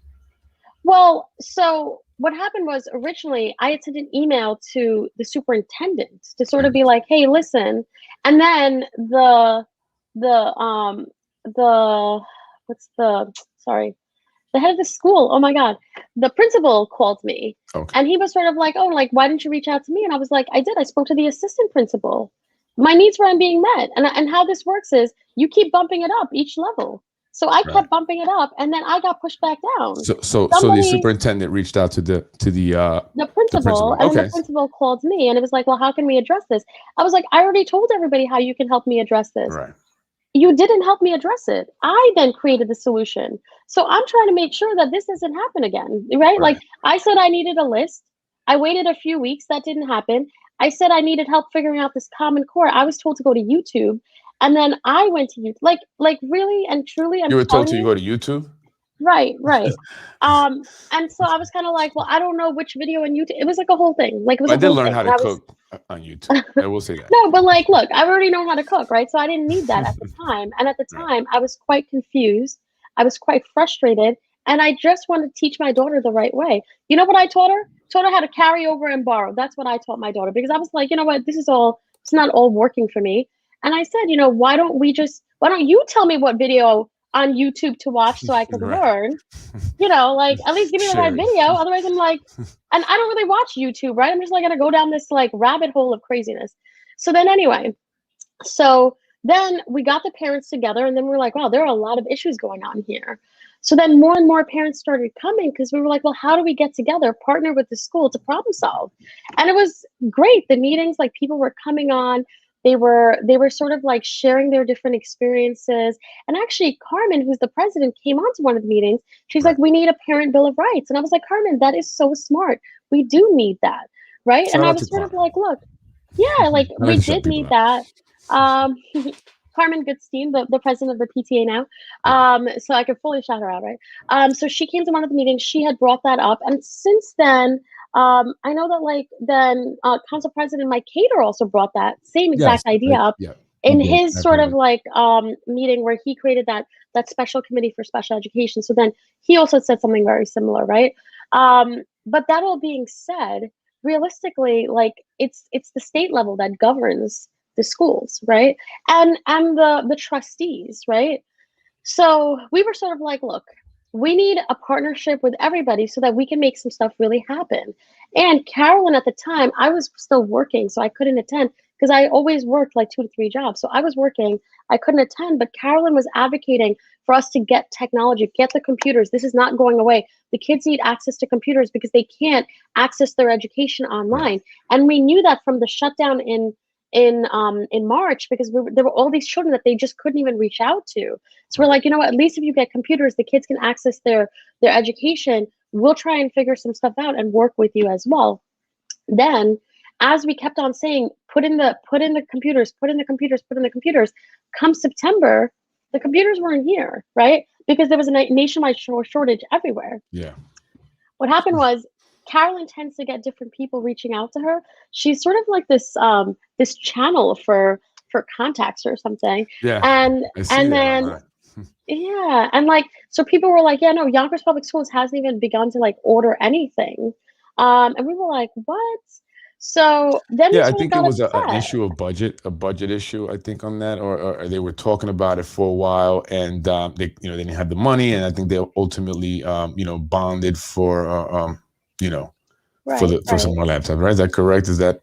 Well, so what happened was originally I had sent an email to the superintendent to sort of be like, hey, listen. And then the head of the school, oh my God, the principal called me. Okay. And he was sort of like, oh, like, why didn't you reach out to me? And I was like, I did. I spoke to the assistant principal. My needs weren't being met. And how this works is you keep bumping it up each level. So I kept bumping it up, and then I got pushed back down. So the superintendent reached out to the principal, and then the principal called me, and it was like, well, how can we address this? I was like, I already told everybody how you can help me address this. Right. You didn't help me address it. I then created the solution. So I'm trying to make sure that this doesn't happen again, right? Like I said, I needed a list. I waited a few weeks. That didn't happen. I said I needed help figuring out this Common Core. I was told to go to YouTube. And then I went to YouTube, like really and truly. You were told to go to YouTube? Right. And so I was kind of like, well, I don't know which video on YouTube. It was like a whole thing. Like it was I did learn how to cook on YouTube. I will say that. No, but like, look, I already know how to cook, right? So I didn't need that at the time. And at the time, I was quite confused. I was quite frustrated. And I just wanted to teach my daughter the right way. You know what I taught her? Taught her how to carry over and borrow. That's what I taught my daughter, because I was like, you know what? It's not all working for me. And I said, why don't you tell me what video on YouTube to watch so I could learn? Like at least give me the right video. Otherwise I'm like, and I don't really watch YouTube, right? I'm just like gonna go down this like rabbit hole of craziness. So then anyway, then we got the parents together, and then we're like, wow, there are a lot of issues going on here. So then more and more parents started coming, because we were like, well, how do we get together, partner with the school to problem solve? And it was great. The meetings, like people were coming on. They were sort of like sharing their different experiences. And actually, Carmen, who's the president, came on to one of the meetings. She's like, we need a parent bill of rights. And I was like, Carmen, that is so smart. We do need that, right? And I was sort of like, look, yeah, like we did need that. Carmen Goodstein, the president of the PTA now. So I could fully shout her out, right? So she came to one of the meetings. She had brought that up. And since then, I know that council president Mike Cater also brought that same exact idea up in his sort of like meeting where he created that special committee for special education. So then he also said something very similar, right? But that all being said, realistically, like it's the state level that governs the schools, right? And the trustees, right? So we were sort of like, look, we need a partnership with everybody so that we can make some stuff really happen. And Carolyn, at the time, I was still working, so I couldn't attend, because I always worked like 2 to 3 jobs. So I was working, I couldn't attend, but Carolyn was advocating for us to get technology, get the computers. This is not going away. The kids need access to computers because they can't access their education online. And we knew that from the shutdown in March, because there were all these children that they just couldn't even reach out to. So we're like, at least if you get computers, the kids can access their education. We'll try and figure some stuff out and work with you as well. Then, as we kept on saying, put in the computers, come September, the computers weren't here, right? Because there was a nationwide shortage everywhere. Yeah. What happened was, Carolyn tends to get different people reaching out to her. She's sort of like this channel for contacts or something. Yeah. And then yeah, and like, so people were like, yeah, no, Yonkers Public Schools hasn't even begun to like order anything. And we were like, what? So then I think it was an issue of a budget issue, I think, on that, or they were talking about it for a while, and they didn't have the money, and I think they ultimately bonded for for some more laptops, right? Is that correct? Is that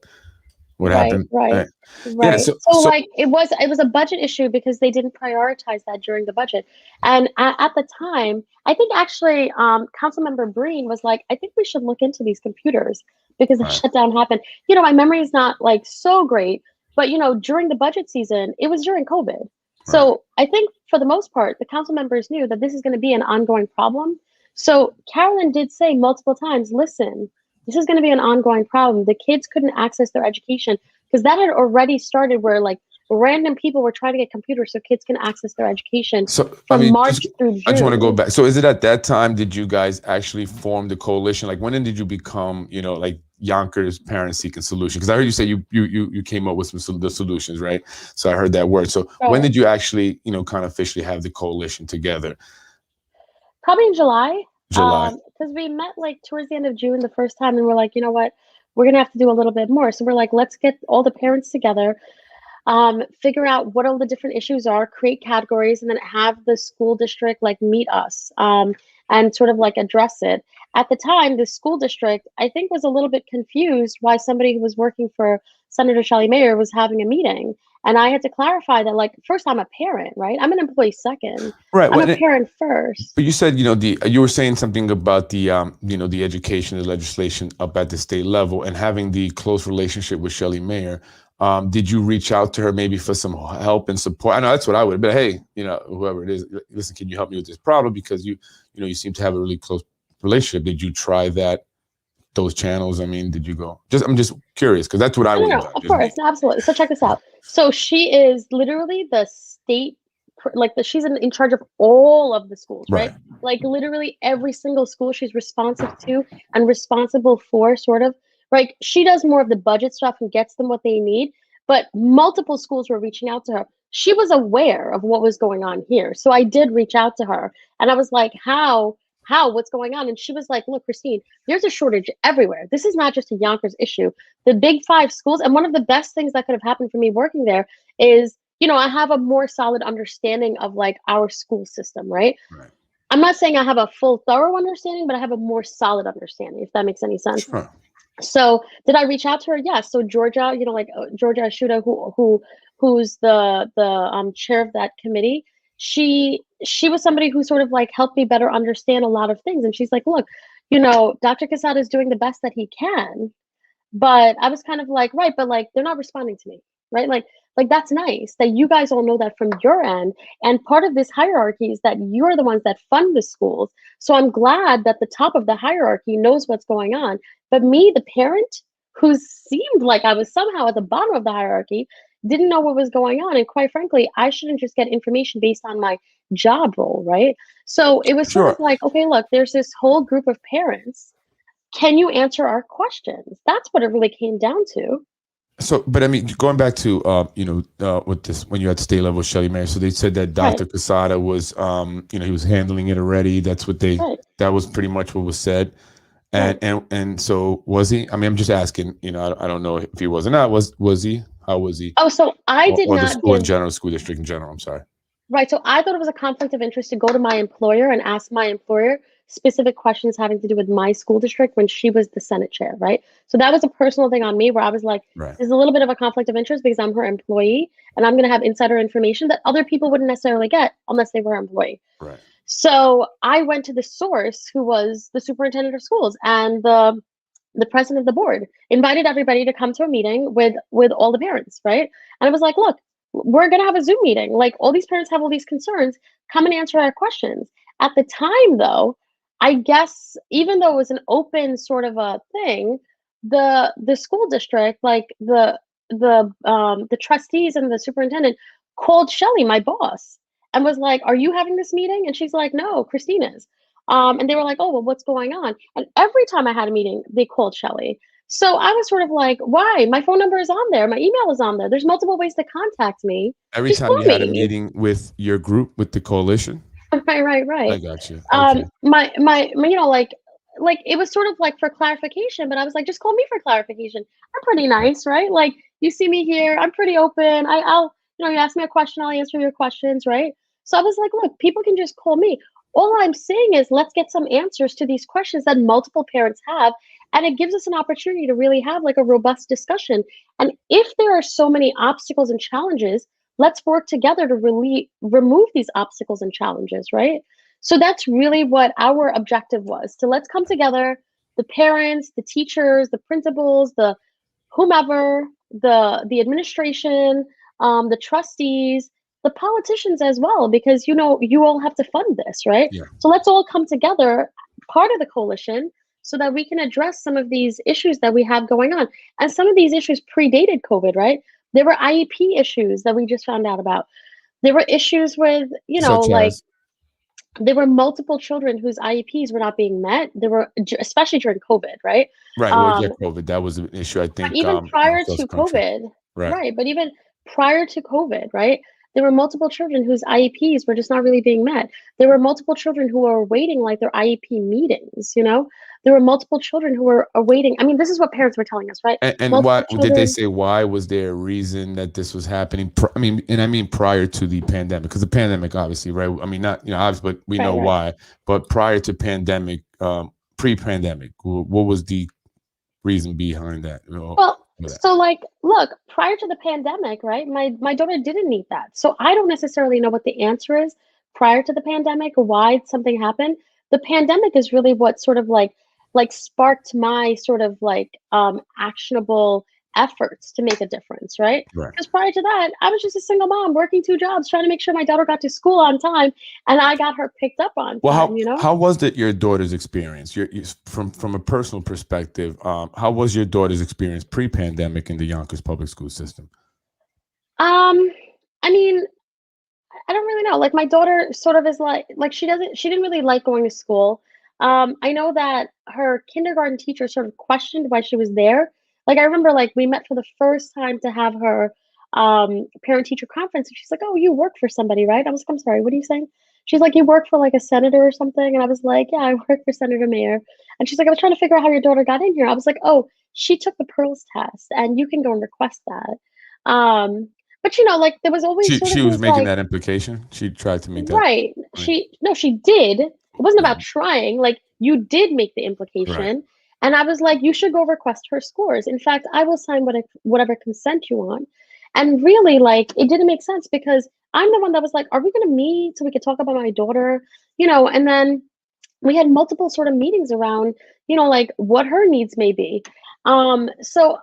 what Right, happened. right, Yeah. right. So like it was a budget issue because they didn't prioritize that during the budget. And at the time, I think actually Councilmember Breen was like, I think we should look into these computers because the Right. shutdown happened. My memory is not like so great, but during the budget season, it was during COVID. Right. So I think for the most part, the council members knew that this is going to be an ongoing problem. So Carolyn did say multiple times, listen, this is going to be an ongoing problem. The kids couldn't access their education because that had already started where like random people were trying to get computers so kids can access their education So, from March through June. I just want to go back. So is it at that time, did you guys actually form the coalition? Like when did you become, like Yonkers Parents Seeking Solutions? Because I heard you say you came up with the solutions, right? So I heard that word. So when did you actually, kind of officially have the coalition together? Probably in July. July. Because we met like towards the end of June the first time and we're like, you know what, we're going to have to do a little bit more. So we're like, let's get all the parents together, figure out what all the different issues are, create categories, and then have the school district like meet us and sort of like address it. At the time, the school district, I think, was a little bit confused why somebody who was working for Senator Shelley Mayer was having a meeting. And I had to clarify that, like, first, I'm a parent, right? I'm an employee second. Right. I'm a parent first. But you said, you were saying something about the, the education, the legislation up at the state level and having the close relationship with Shelley Mayer. Did you reach out to her maybe for some help and support? I know that's what I would, but hey, whoever it is, listen, can you help me with this problem? Because you seem to have a really close relationship. Did you try those channels? I mean, did you go? I'm just curious because that's what I would. No, of course, absolutely. So check this out. So she is literally the state, like she's in charge of all of the schools, right? Like literally every single school she's responsive to and responsible for, sort of. Right? She does more of the budget stuff and gets them what they need. But multiple schools were reaching out to her. She was aware of what was going on here. So I did reach out to her and I was like, how, what's going on? And she was like, look, Christine, there's a shortage everywhere. This is not just a Yonkers issue. The big 5 schools, and one of the best things that could have happened for me working there is, I have a more solid understanding of like our school system, right? I'm not saying I have a full thorough understanding, but I have a more solid understanding, if that makes any sense. Sure. So did I reach out to her? Yes. So Georgia, Georgia Ashuta, who's the chair of that committee, she was somebody who sort of like helped me better understand a lot of things. And she's like, look, Dr. Quesada is doing the best that he can, but I was kind of like, right, but like they're not responding to me, right? Like that's nice that you guys all know that from your end. And part of this hierarchy is that you're the ones that fund the schools. So I'm glad that the top of the hierarchy knows what's going on. But me, the parent, who seemed like I was somehow at the bottom of the hierarchy, didn't know what was going on. And quite frankly, I shouldn't just get information based on my job role, right? So it was sort of like, okay, look, there's this whole group of parents. Can you answer our questions? That's what it really came down to. So, but I mean, going back to, with this, when you had state level Shelley Mayer, so they said that Dr. Quesada was, he was handling it already. That's what that was pretty much what was said. And so was he? I mean, I'm just asking, I don't know if he was or not. Was he? How was he? Oh, so I did not. The school in general, school district in general, I'm sorry. Right. So I thought it was a conflict of interest to go to my employer and ask my employer specific questions having to do with my school district when she was the Senate chair, right? So that was a personal thing on me where I was like, there's a little bit of a conflict of interest because I'm her employee and I'm going to have insider information that other people wouldn't necessarily get unless they were her employee. Right. So I went to the source who was the superintendent of schools and the president of the board, invited everybody to come to a meeting with all the parents, right? And I was like, look, we're going to have a Zoom meeting. Like all these parents have all these concerns. Come and answer our questions. At the time, though, I guess even though it was an open sort of a thing, the school district, like the trustees and the superintendent called Shelley, my boss, and was like, "Are you having this meeting?" And she's like, "No, Christine is." And they were like, "Oh, well, what's going on?" And every time I had a meeting, they called Shelley. So I was sort of like, why? My phone number is on there. My email is on there. There's multiple ways to contact me. Every time you had a meeting with your group, with the coalition? Right. I got you. Okay. My like it was sort of like for clarification, but I was like, just call me for clarification. I'm pretty nice, right? Like you see me here, I'm pretty open. I'll you ask me a question, I'll answer your questions, right? So I was like, look, people can just call me. All I'm saying is let's get some answers to these questions that multiple parents have And it gives us an opportunity to really have like a robust discussion. And if there are so many obstacles and challenges, let's work together to really remove these obstacles and challenges, right? So that's really what our objective was, to let's come together, the parents, the teachers, the principals, the whomever, the administration, the trustees, the politicians as well, because you all have to fund this, right? Yeah. So let's all come together, part of the coalition, so that we can address some of these issues that we have going on. And some of these issues predated COVID, right? There were IEP issues that we just found out about. There were issues with, Such like as, there were multiple children whose IEPs were not being met. There were, especially during COVID, right? right. Well, yeah, Um, COVID. That was an issue, I but think, even prior across to the country. COVID, Right. right? But even prior to COVID, right? There were multiple children whose IEPs were just not really being met. There were multiple children who were awaiting like their IEP meetings, There were multiple children who were awaiting. I mean, this is what parents were telling us, right? And why Multiple did they children. say, why was there a reason that this was happening? I mean prior to the pandemic, because the pandemic, obviously, right? I mean, not obviously, but we Right, know right. why. But prior to pandemic, pre-pandemic, what was the reason behind that? Well, so like, look, prior to the pandemic, right? My daughter didn't need that. So I don't necessarily know what the answer is prior to the pandemic, why something happened. The pandemic is really what sort of like sparked my sort of like actionable efforts to make a difference, right? Right. Because prior to that, I was just a single mom working 2 jobs, trying to make sure my daughter got to school on time, and I got her picked up on Well, time, how was it your daughter's experience? From a personal perspective, how was your daughter's experience pre-pandemic in the Yonkers Public School System? Um, I mean, I don't really know. Like my daughter sort of is like she didn't really like going to school. I know that her kindergarten teacher sort of questioned why she was there. Like I remember like we met for the first time to have her parent teacher conference and she's like, "Oh, you work for somebody, right?" I was like, "I'm sorry, what are you saying?" She's like, "You work for like a senator or something?" And I was like, "Yeah, I work for Senator Mayer." And she's like, "I was trying to figure out how your daughter got in here." I was like, "Oh, she took the Pearls test and you can go and request that." But like there was always sort She of was these making like. that implication. She tried to make that Right. point. She did. It wasn't about Mhm. trying. Like you did make the Right. implication. And I was like, you should go request her scores. In fact, I will sign whatever consent you want. And really, like, it didn't make sense because I'm the one that was like, are we going to meet so we could talk about my daughter? And then we had multiple sort of meetings around, like what her needs may be. So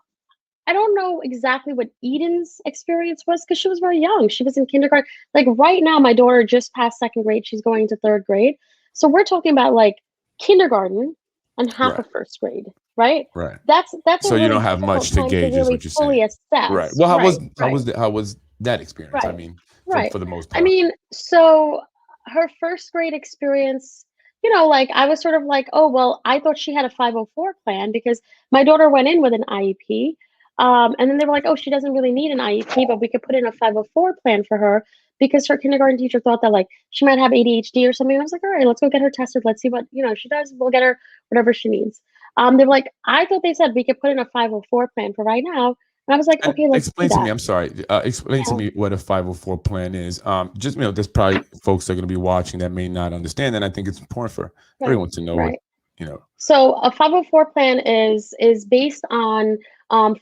I don't know exactly what Eden's experience was because she was very young. She was in kindergarten. Like right now, my daughter just passed second grade. She's going to third grade. So we're talking about like kindergarten and half Right. of first grade, right? Right. That's a So you really don't have difficult much to time to gauge, is really what you're saying. fully Right. assess. Well, Right, right, how was that experience? I right, mean, right. for the most I part. mean, so her first grade experience, like I was sort of like, oh, well, I thought she had a 504 plan because my daughter went in with an IEP. And then they were like, oh, she doesn't really need an IEP, but we could put in a 504 plan for her because her kindergarten teacher thought that like she might have ADHD or something. And I was like, all right, let's go get her tested. Let's see what, she does. We'll get her whatever she needs. They were like, I thought they said we could put in a 504 plan for right now. And I was like, And okay, let's do explain to me, that. I'm sorry, explain to Yeah. me what a 504 plan is. Just, there's probably folks that are going to be watching that may not understand. And I think it's important for Right. everyone to know what, Right. you know. So a 504 plan is based on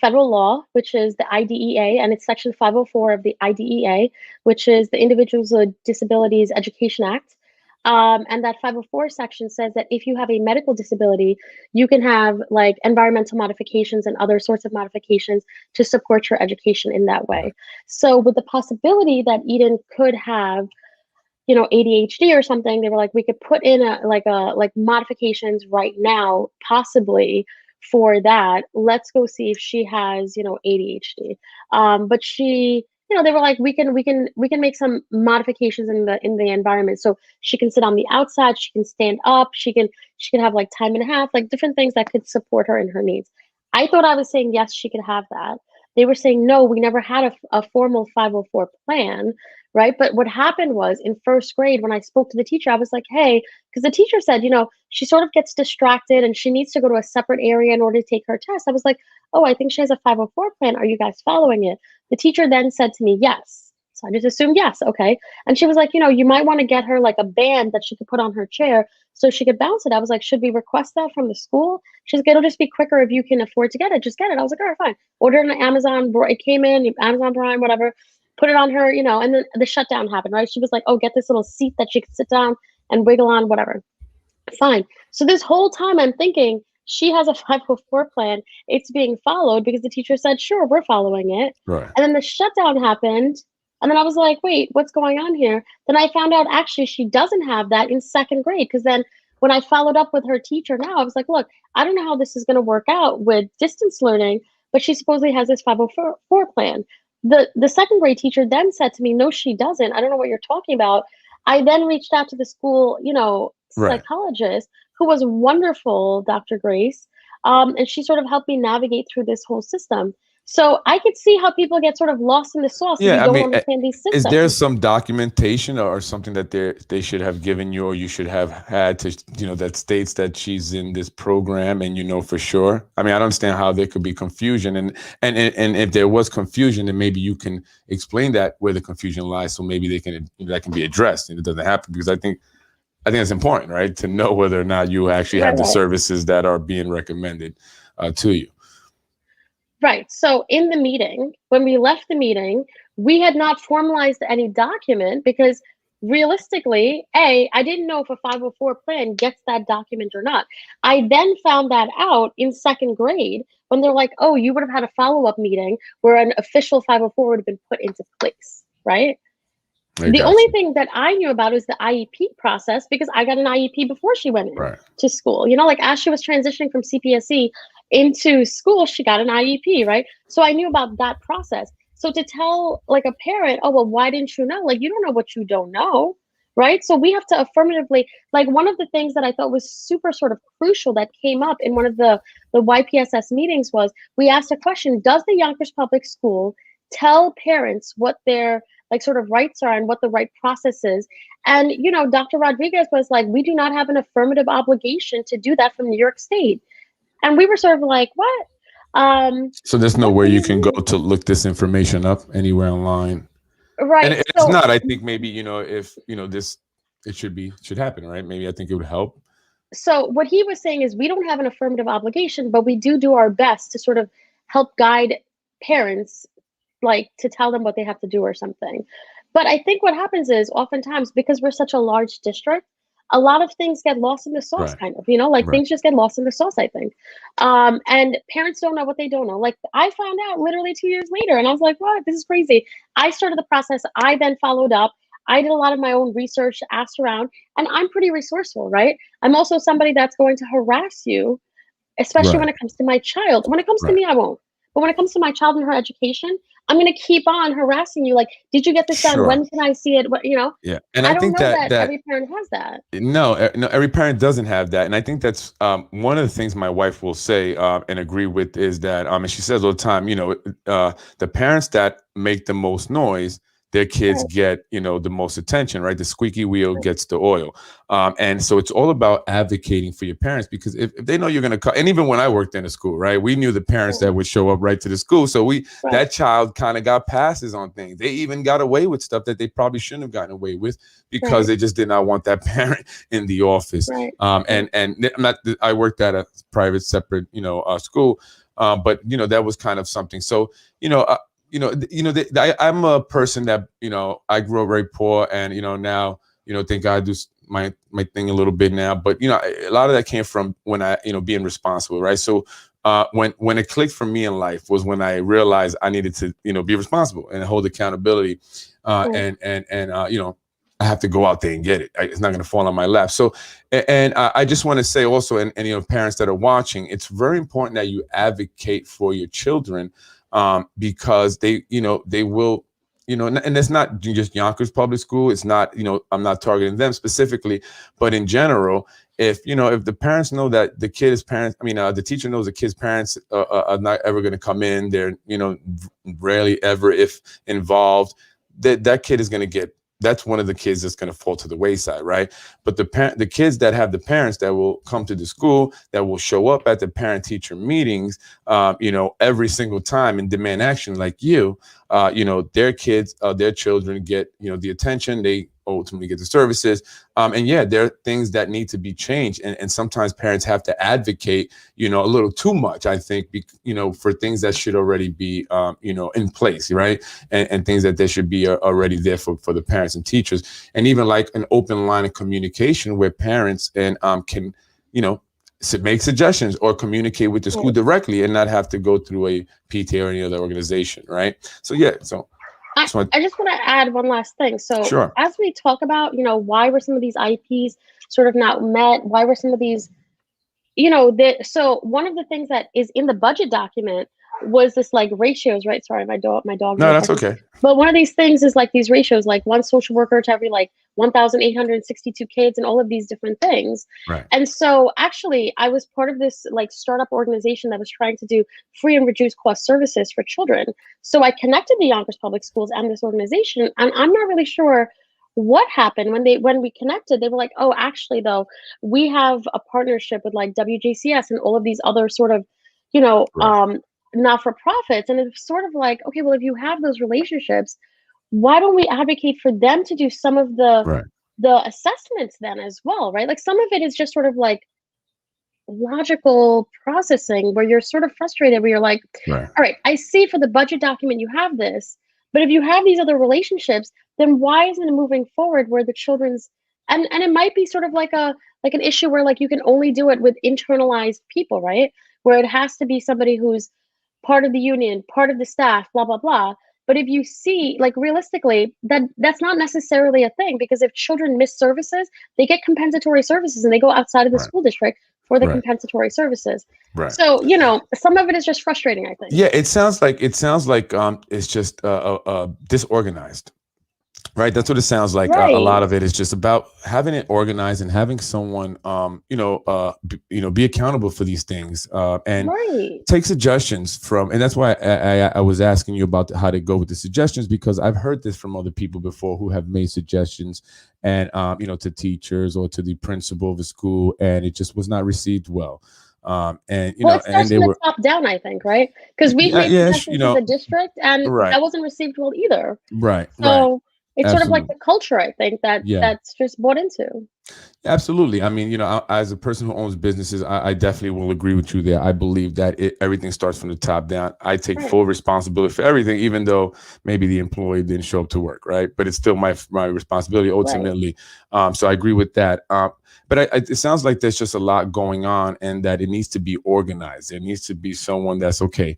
federal law, which is the IDEA, and it's Section 504 of the IDEA, which is the Individuals with Disabilities Education Act. And that 504 section says that if you have a medical disability, you can have like environmental modifications and other sorts of modifications to support your education in that way. So with the possibility that Eden could have ADHD or something, they were like, we could put in like modifications right now, possibly for that. Let's go see if she has, ADHD. But she, they were like, we can make some modifications in the environment. So she can sit on the outside, she can stand up, she can have like time and a half, like different things that could support her in her needs. I thought I was saying yes, she could have that. They were saying no, we never had a formal 504 plan, right? But what happened was in first grade, when I spoke to the teacher, I was like, hey, because the teacher said, she sort of gets distracted and she needs to go to a separate area in order to take her test. I was like, oh, I think she has a 504 plan. Are you guys following it? The teacher then said to me, yes. So I just assumed yes. Okay. And she was like, you might want to get her like a band that she could put on her chair so she could bounce it. I was like, should we request that from the school? She's like, it'll just be quicker if you can afford to get it. Just get it. I was like, all right, fine. Ordered on Amazon. It came in, Amazon Prime, whatever. Put it on her, and then the shutdown happened, right? She was like, oh, get this little seat that she could sit down and wiggle on, whatever. Fine. So this whole time I'm thinking she has a 504 plan. It's being followed because the teacher said, sure, we're following it. Right. And then the shutdown happened. And then I was like, wait, what's going on here? Then I found out actually she doesn't have that in second grade. Because then when I followed up with her teacher now, I was like, look, I don't know how this is going to work out with distance learning, but she supposedly has this 504 plan. The second grade teacher then said to me, no, she doesn't. I don't know what you're talking about. I then reached out to the school, psychologist, who was wonderful, Dr. Grace. And she sort of helped me navigate through this whole system. So I could see how people get sort of lost in the sauce if you don't understand these systems. Is there some documentation or something that they should have given you, or you should have had to, that states that she's in this program and for sure? I mean, I don't understand how there could be confusion, and if there was confusion, then maybe you can explain that where the confusion lies, so maybe that can be addressed and it doesn't happen, because I think it's important, right, to know whether or not you actually have the services that are being recommended to you. Right. So in the meeting, when we left the meeting, we had not formalized any document because realistically, I didn't know if a 504 plan gets that document or not. I then found that out in second grade when they're like, oh, you would have had a follow-up meeting where an official 504 would have been put into place, right? The only thing that I knew about was the IEP process because I got an IEP before she went to school. As she was transitioning from CPSE into school, she got an IEP, right? So I knew about that process. So to tell like a parent, oh, well, why didn't you know? Like, you don't know what you don't know, right? So we have to affirmatively, like one of the things that I thought was super sort of crucial that came up in one of the YPSS meetings was we asked a question, does the Yonkers Public School tell parents what their like sort of rights are and what the right process is? And, Dr. Rodriguez was like, we do not have an affirmative obligation to do that from New York State. And we were sort of like, what? So there's nowhere you can go to look this information up anywhere online. Right. And it's not, I think maybe, if, this, it should happen, right? Maybe I think it would help. So what he was saying is we don't have an affirmative obligation, but we do our best to sort of help guide parents, like to tell them what they have to do or something. But I think what happens is oftentimes because we're such a large district, a lot of things get lost in the sauce, kind of, things just get lost in the sauce, I think. And parents don't know what they don't know. Like I found out literally 2 years later and I was like, what? This is crazy. I started the process. I then followed up. I did a lot of my own research, asked around, and I'm pretty resourceful, right? I'm also somebody that's going to harass you, especially when it comes to my child. When it comes to me, I won't. But when it comes to my child and her education, I'm going to keep on harassing you. Like, did you get this done? When can I see it? What, Yeah. And I think that every parent has that. No, every parent doesn't have that. And I think that's one of the things my wife will say and agree with is that, and she says all the time, the parents that make the most noise, their kids get, the most attention, right? The squeaky wheel gets the oil. And so it's all about advocating for your parents, because if they know you're going to come, and even when I worked in a school, right, we knew the parents that would show up right to the school. So that child kind of got passes on things. They even got away with stuff that they probably shouldn't have gotten away with because they just did not want that parent in the office. And I worked at a private separate, school. But, that was kind of something. So, I'm a person that, I grew up very poor and, now, thank God I do my thing a little bit now. But, a lot of that came from when I, being responsible. Right. So when it clicked for me in life was when I realized I needed to, be responsible and hold accountability. And I have to go out there and get it. It's not going to fall on my lap. So, and I just want to say also, and parents that are watching, it's very important that you advocate for your children. Because they will, and it's not just Yonkers Public School. It's not, I'm not targeting them specifically, but in general, if the parents know that the kid's parents, the teacher knows the kid's parents are not ever going to come in, they're, rarely ever if involved, that kid is going to get, that's one of the kids that's going to fall to the wayside, right? But the kids that have the parents that will come to the school, that will show up at the parent-teacher meetings, every single time and demand action like their kids, their children get, the attention. They ultimately get the services. And yeah, there are things that need to be changed, and sometimes parents have to advocate, a little too much, I think, for things that should already be, in place, right? And things that they should be already there for the parents and teachers, and even like an open line of communication where parents and can, make suggestions or communicate with the school directly and not have to go through a PTA or any other organization, right? So yeah, I just want to add one last thing. So sure. As we talk about, why were some of these IEPs sort of not met? Why were some of these, so one of the things that is in the budget document was this like ratios, right? Sorry, my dog. No, that's okay. But one of these things is like these ratios, like one social worker to every like 1,862 kids and all of these different things. Right. And so actually I was part of this like startup organization that was trying to do free and reduced cost services for children. So I connected the Yonkers Public Schools and this organization, and I'm not really sure what happened when we connected. They were like, oh, actually though, we have a partnership with like WJCS and all of these other sort of, Right. not-for-profits. And it's sort of like, okay, well, if you have those relationships, why don't we advocate for them to do some of the assessments then as well, right? Like some of it is just sort of like logical processing where you're sort of frustrated, where you're like, all right, I see for the budget document you have this, but if you have these other relationships, then why isn't it moving forward where the children's and it might be sort of like an issue where like you can only do it with internalized people, right? Where it has to be somebody who's part of the union, part of the staff, blah, blah, blah. But if you see, like realistically, that's not necessarily a thing, because if children miss services, they get compensatory services and they go outside of the school district for the compensatory services. Right. So, some of it is just frustrating, I think. Yeah, it sounds like it's just disorganized. Right. That's what it sounds like. A lot of it is just about having it organized and having someone, be accountable for these things and take suggestions from. And that's why I was asking you about how to go with the suggestions, because I've heard this from other people before who have made suggestions and, to teachers or to the principal of the school, and it just was not received well. It starts from the top down, I think, right? Because we've made suggestions to the district, and that wasn't received well either. Right. So it's sort of like the culture, I think, that's just bought into. Absolutely. I mean, as a person who owns businesses, I definitely will agree with you there. I believe that everything starts from the top down. I take full responsibility for everything, even though maybe the employee didn't show up to work, right? But it's still my responsibility ultimately. So I agree with that. But it sounds like there's just a lot going on, and that it needs to be organized. There needs to be someone that's okay.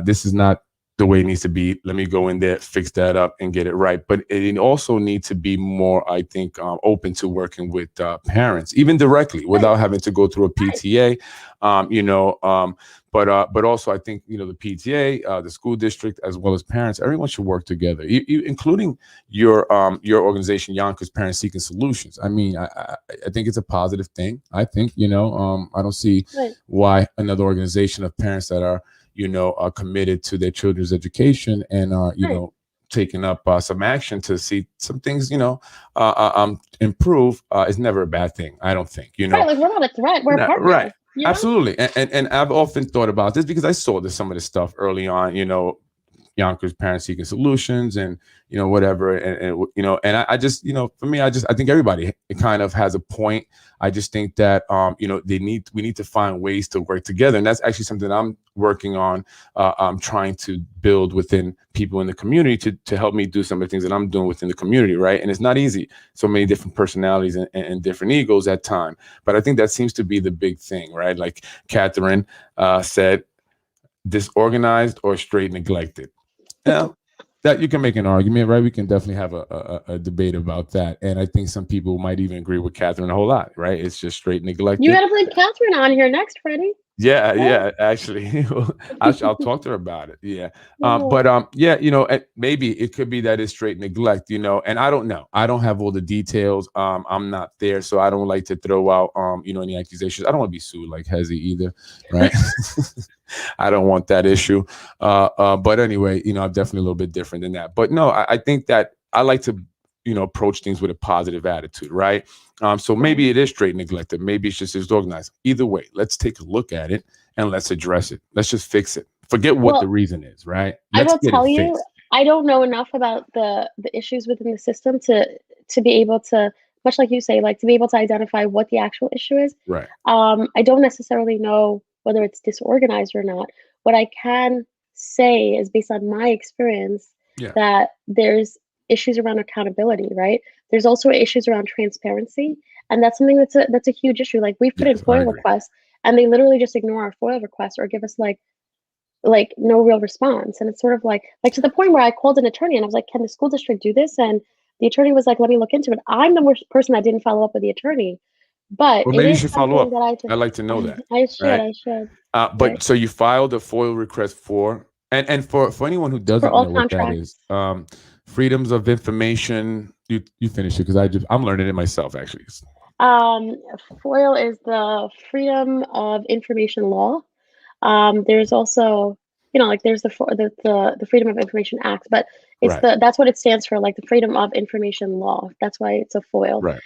This is not the way it needs to be. Let me go in there, fix that up, and get it right. But it also needs to be more, I think, open to working with parents, even directly, without having to go through a PTA. But also, I think the PTA, the school district, as well as parents, everyone should work together, including your organization, Yonkers Parents Seeking Solutions. I mean, I think it's a positive thing. I think I don't see why another organization of parents that are are committed to their children's education and are, taking up some action to see some things, improve is never a bad thing. I don't think, Right, like we're not a threat. We're a partner. Right. Absolutely. And I've often thought about this because I saw some of this stuff early on, Yonkers Parents Seeking Solutions and, whatever. And I just, for me, I think everybody kind of has a point. I just think that, we need to find ways to work together. And that's actually something I'm working on. I'm trying to build within people in the community to help me do some of the things that I'm doing within the community. Right. And it's not easy. So many different personalities and different egos at time. But I think that seems to be the big thing. Right. Like Catherine said, disorganized or straight neglected. Now, that you can make an argument, right? We can definitely have a debate about that. And I think some people might even agree with Catherine a whole lot, right? It's just straight neglected. You got to bring Catherine on here next, Freddie. Yeah, actually, I'll talk to her about it. Yeah. But maybe it could be that it's straight neglect, and I don't know. I don't have all the details. I'm not there, so I don't like to throw out, any accusations. I don't want to be sued like Hezi either, right? I don't want that issue. But anyway, I'm definitely a little bit different than that. But no, I think that I like to, approach things with a positive attitude, right? So maybe it is straight neglected. Maybe it's just disorganized. Either way, let's take a look at it and let's address it. Let's just fix it. Forget what the reason is, right? I will tell you, I don't know enough about the issues within the system to to be able to, much like you say, like to be able to identify what the actual issue is. Right. I don't necessarily know whether it's disorganized or not. What I can say is based on my experience Yeah. that there's issues around accountability, right? There's also issues around transparency, and that's something that's a huge issue. Like we've put in Yes, I FOIL agree. requests, and they literally just ignore our FOIL requests or give us like no real response. And it's sort of like to the point where I called an attorney and I was like, can the school district do this? And the attorney was like, let me look into it. I'm the worst person that didn't follow up with the attorney, but Well, it maybe you is should follow something up. that I just I'd like to know that. I Right. should. But Right. so you filed a FOIL request for, and for anyone who For doesn't all know what that is, contracts. freedoms of information. You finish it because I'm learning it myself actually. Um, FOIL is the Freedom of Information Law. There's also, like there's the Freedom of Information Act, but Right. that's what it stands for, like the Freedom of Information Law. That's why it's a FOIL. Right.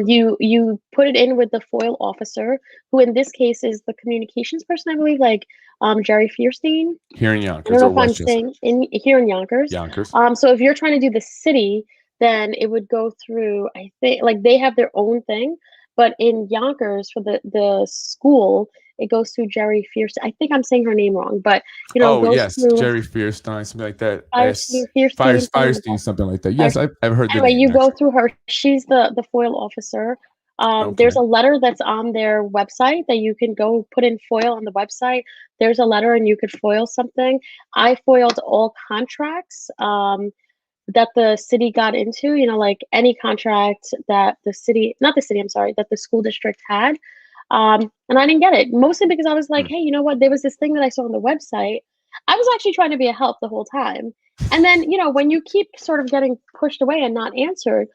You put it in with the FOIL officer, who in this case is the communications person, I believe, like Jerry Fierstein. Here in I Yonkers don't know or if I'm Westchester. saying here in Yonkers. Yonkers. So if you're trying to do the city, then it would go through, I think, like they have their own thing, but in Yonkers for the school, it goes through Jerry Fierce. I think I'm saying her name wrong, but Oh goes yes, through Jerry Fierstein, something like that. Fierstein, something like Firestein, that. something like that. Yes, I've heard the Anyway, name you go actually. through her. She's the FOIL officer. Okay. There's a letter that's on their website that you can go put in FOIL on the website. There's a letter and you could FOIL something. I FOILed all contracts that the city got into, like any contract that the city, not the city, I'm sorry, that the school district had. And I didn't get it, mostly because I was like, hey, you know what? There was this thing that I saw on the website. I was actually trying to be a help the whole time. And then, when you keep sort of getting pushed away and not answered,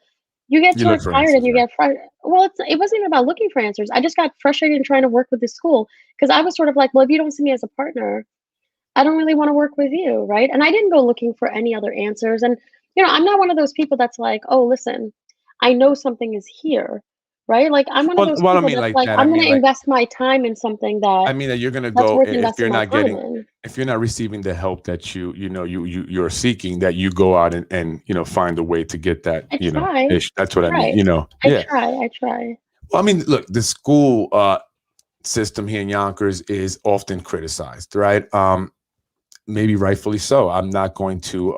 you get You sort look of for tired answers, and you right? get frustrated. Well, it wasn't even about looking for answers. I just got frustrated and trying to work with the school because I was sort of like, well, if you don't see me as a partner, I don't really want to work with you, right? And I didn't go looking for any other answers. And, I'm not one of those people that's like, oh, listen, I know something is here, right? Like, I'm one of those Well, I don't people mean that's like like, that. I I'm going mean to like invest my time in something I mean that you're gonna that's go worth if investing you're my not time getting in. if you're not receiving the help that you're seeking, that you go out and find a way to get that I try. ish. That's what I mean. Right. Yeah. I try. Well, I mean, look, the school system here in Yonkers is often criticized, right? Maybe rightfully so. I'm not going to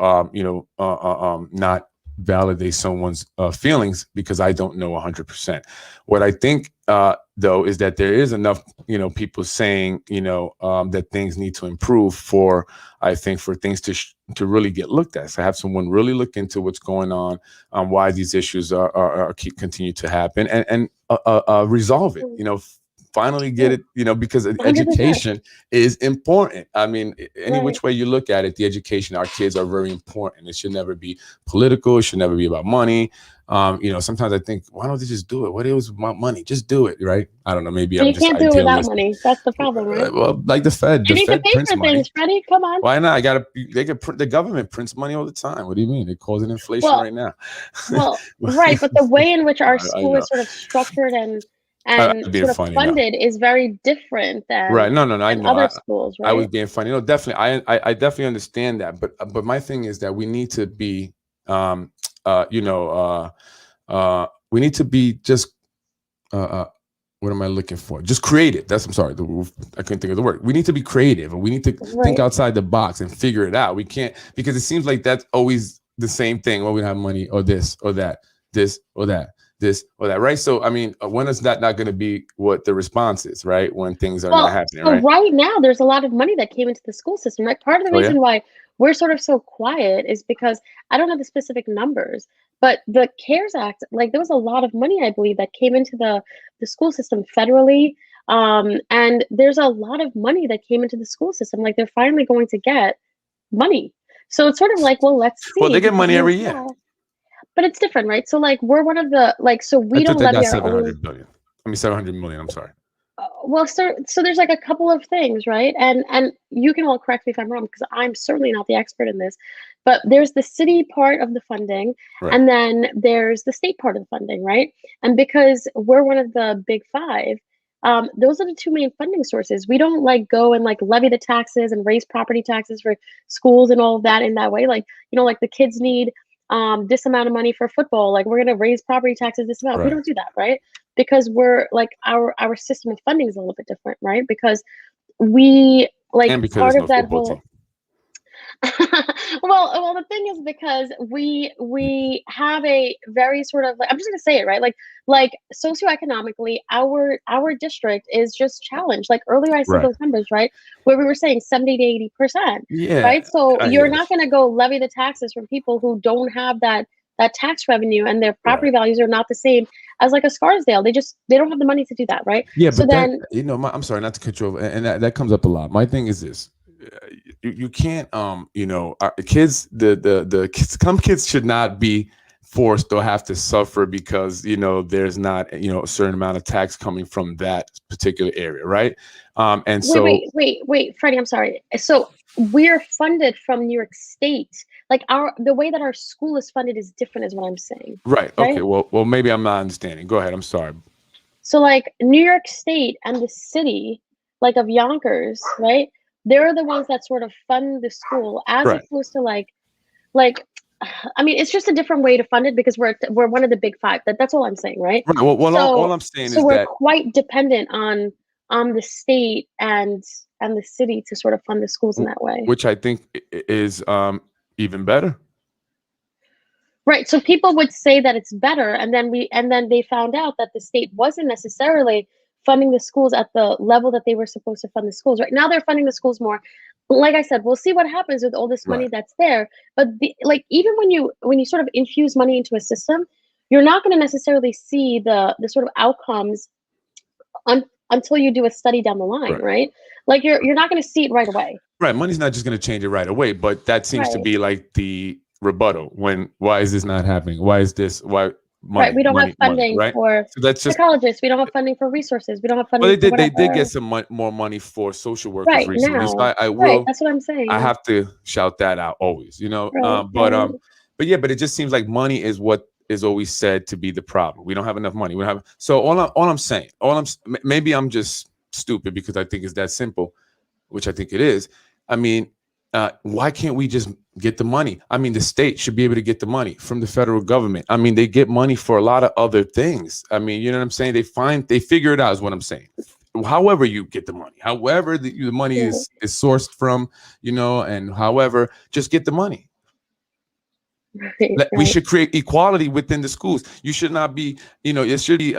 not validate someone's feelings because I don't know 100%. What I think though is that there is enough people saying that things need to improve for things to really get looked at. So have someone really look into what's going on why these issues are continue to happen and resolve it. Finally get it, because 100%. education is important. I mean, any Right. which way you look at it, the education, our kids are very important. It should never be political. It should never be about money. Sometimes I think, why don't they just do it? What is about money? Just do it, right? I don't know. Maybe But I'm you just can't do it without idealistic. money. That's the problem, right? Well, like the Fed, You need to pay prints for money. things, Freddie. Come on. Why not? The government prints money all the time. What do you mean? They're causing inflation Well, right now. right. But the way in which our I school know. is sort of structured and Being sort of funny, no. funded is very different Right. than No, I know. other schools, I was right? being funny. Definitely. I definitely understand that. But my thing is that we need to be, we need to be just, what am I looking for? Just creative. I'm sorry. I couldn't think of the word. We need to be creative and we need to think outside the box and figure it out. We can't, because it seems like that's always the same thing. Well, we don't have money or this or that, this or that. This or that, right? So, I mean, when is that not going to be what the response is, right? When things are not happening, so right? Right now, there's a lot of money that came into the school system, right? Part of the reason why we're sort of so quiet is because I don't know the specific numbers, but the CARES Act, like there was a lot of money, I believe, that came into the school system federally. And there's a lot of money that came into the school system. Like they're finally going to get money. So it's sort of like, well, let's see. Well, they get money every year. But it's different, right? So like we're one of the so we don't levy our own. 700 million. I'm sorry. Well, so there's like a couple of things, right? And you can all correct me if I'm wrong because I'm certainly not the expert in this. But there's the city part of the funding, and then there's the state part of the funding, right? And because we're one of the big five, those are the two main funding sources. We don't like go and like levy the taxes and raise property taxes for schools and all of that in that way. Like like the kids need this amount of money for football. Like we're going to raise property taxes this amount. We Right. don't do that, right? Because we're like our system of funding is a little bit different, right? Because we like And because part there's of no that football whole team. well, the thing is because we have a very sort of like I'm just gonna say it right, like socioeconomically, our district is just challenged. Like earlier, I said Right. those numbers right, where we were saying 70 to 80%, Yeah, right? So I you're hear not this. gonna go levy the taxes from people who don't have that tax revenue and their property Right. values are not the same as like a Scarsdale. They don't have the money to do that, right? Yeah, So but that, then I'm sorry not to cut you off, and that comes up a lot. My thing is this: you can't, our kids, the kids, some kids should not be forced or have to suffer because there's not a certain amount of tax coming from that particular area, right? And so wait, Freddie, I'm sorry. So we're funded from New York State. Like the way that our school is funded is different, is what I'm saying. right, Right? okay, well, maybe I'm not understanding. Go ahead. I'm sorry. So like New York State and the city, like of Yonkers, right? They're the ones that sort of fund the school as Right, opposed to like I mean, it's just a different way to fund it because we're one of the big five. That's all I'm saying, right? right. Well, all So I'm saying so is we're that, quite dependent on the state and the city to sort of fund the schools in that way. which I think is even better. Right. So people would say that it's better, and then they found out that the state wasn't necessarily funding the schools at the level that they were supposed to fund the schools. Right now, they're funding the schools more. Like I said, we'll see what happens with all this money Right. that's there. But like even when you sort of infuse money into a system, you're not going to necessarily see the sort of outcomes until you do a study down the line, Right. right? Like you're not going to see it right away. Right. Money's not just going to change it right away, but that seems to Right. be like the rebuttal why is this not happening? Why is this? Why money, Right. We don't have money, funding right? for So that's just, psychologists. We don't have funding for resources. We don't have well, funding for they did get whatever. some more money for social workers Right recently. So now. Right. That's what I'm saying. I have to shout that out always, Right. Right. but yeah, but it just seems like money is what is always said to be the problem. We don't have enough money. We don't have, so all I'm saying, maybe I'm just stupid because I think it's that simple, which I think it is. I mean, why can't we just get the money? I mean, the state should be able to get the money from the federal government. I mean, they get money for a lot of other things. I mean, you know what I'm saying? They figure it out is what I'm saying. However you get the money, however the money Yeah. is sourced from, and however, just get the money. Right. We should create equality within the schools. You should not be, it should be,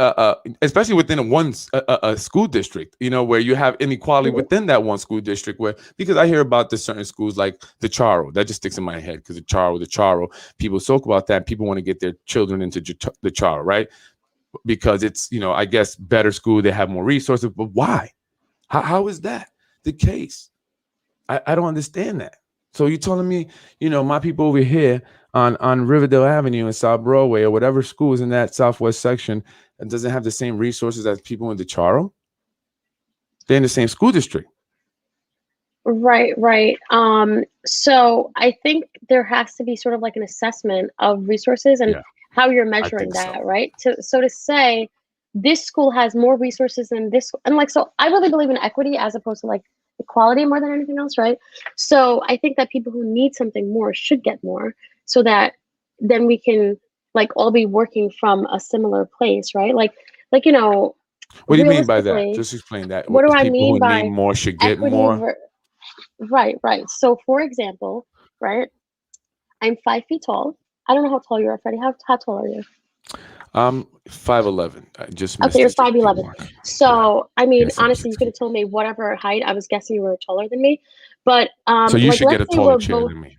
especially within a school district, where you have inequality within that one school district. Because I hear about the certain schools like the Charo, that just sticks in my head because the Charo, people talk about that. People want to get their children into the Charo, right? Because it's, I guess better school, they have more resources. But why? How is that the case? I don't understand that. So you're telling me, my people over here on Riverdale Avenue and South Broadway or whatever school is in that southwest section and doesn't have the same resources as people in the Charo? They're in the same school district. Right. So I think there has to be sort of like an assessment of resources and how you're measuring that, so. right? So to say this school has more resources than this, and like, so I really believe in equity as opposed to like equality more than anything else, right? So I think that people who need something more should get more so that then we can like all be working from a similar place, right? Like, what do you mean by that? Just explain that. What do I people mean who by need more should get more? Right. So for example, right, I'm 5 feet tall. I don't know how tall you are, Freddie. How tall are you? 5'11". I just missed. Okay, you're 5'11". Mark. So I mean, Yes, honestly, you could have told me whatever height. I was guessing you were taller than me, but so you like, should get a let's say taller we're chair both than me.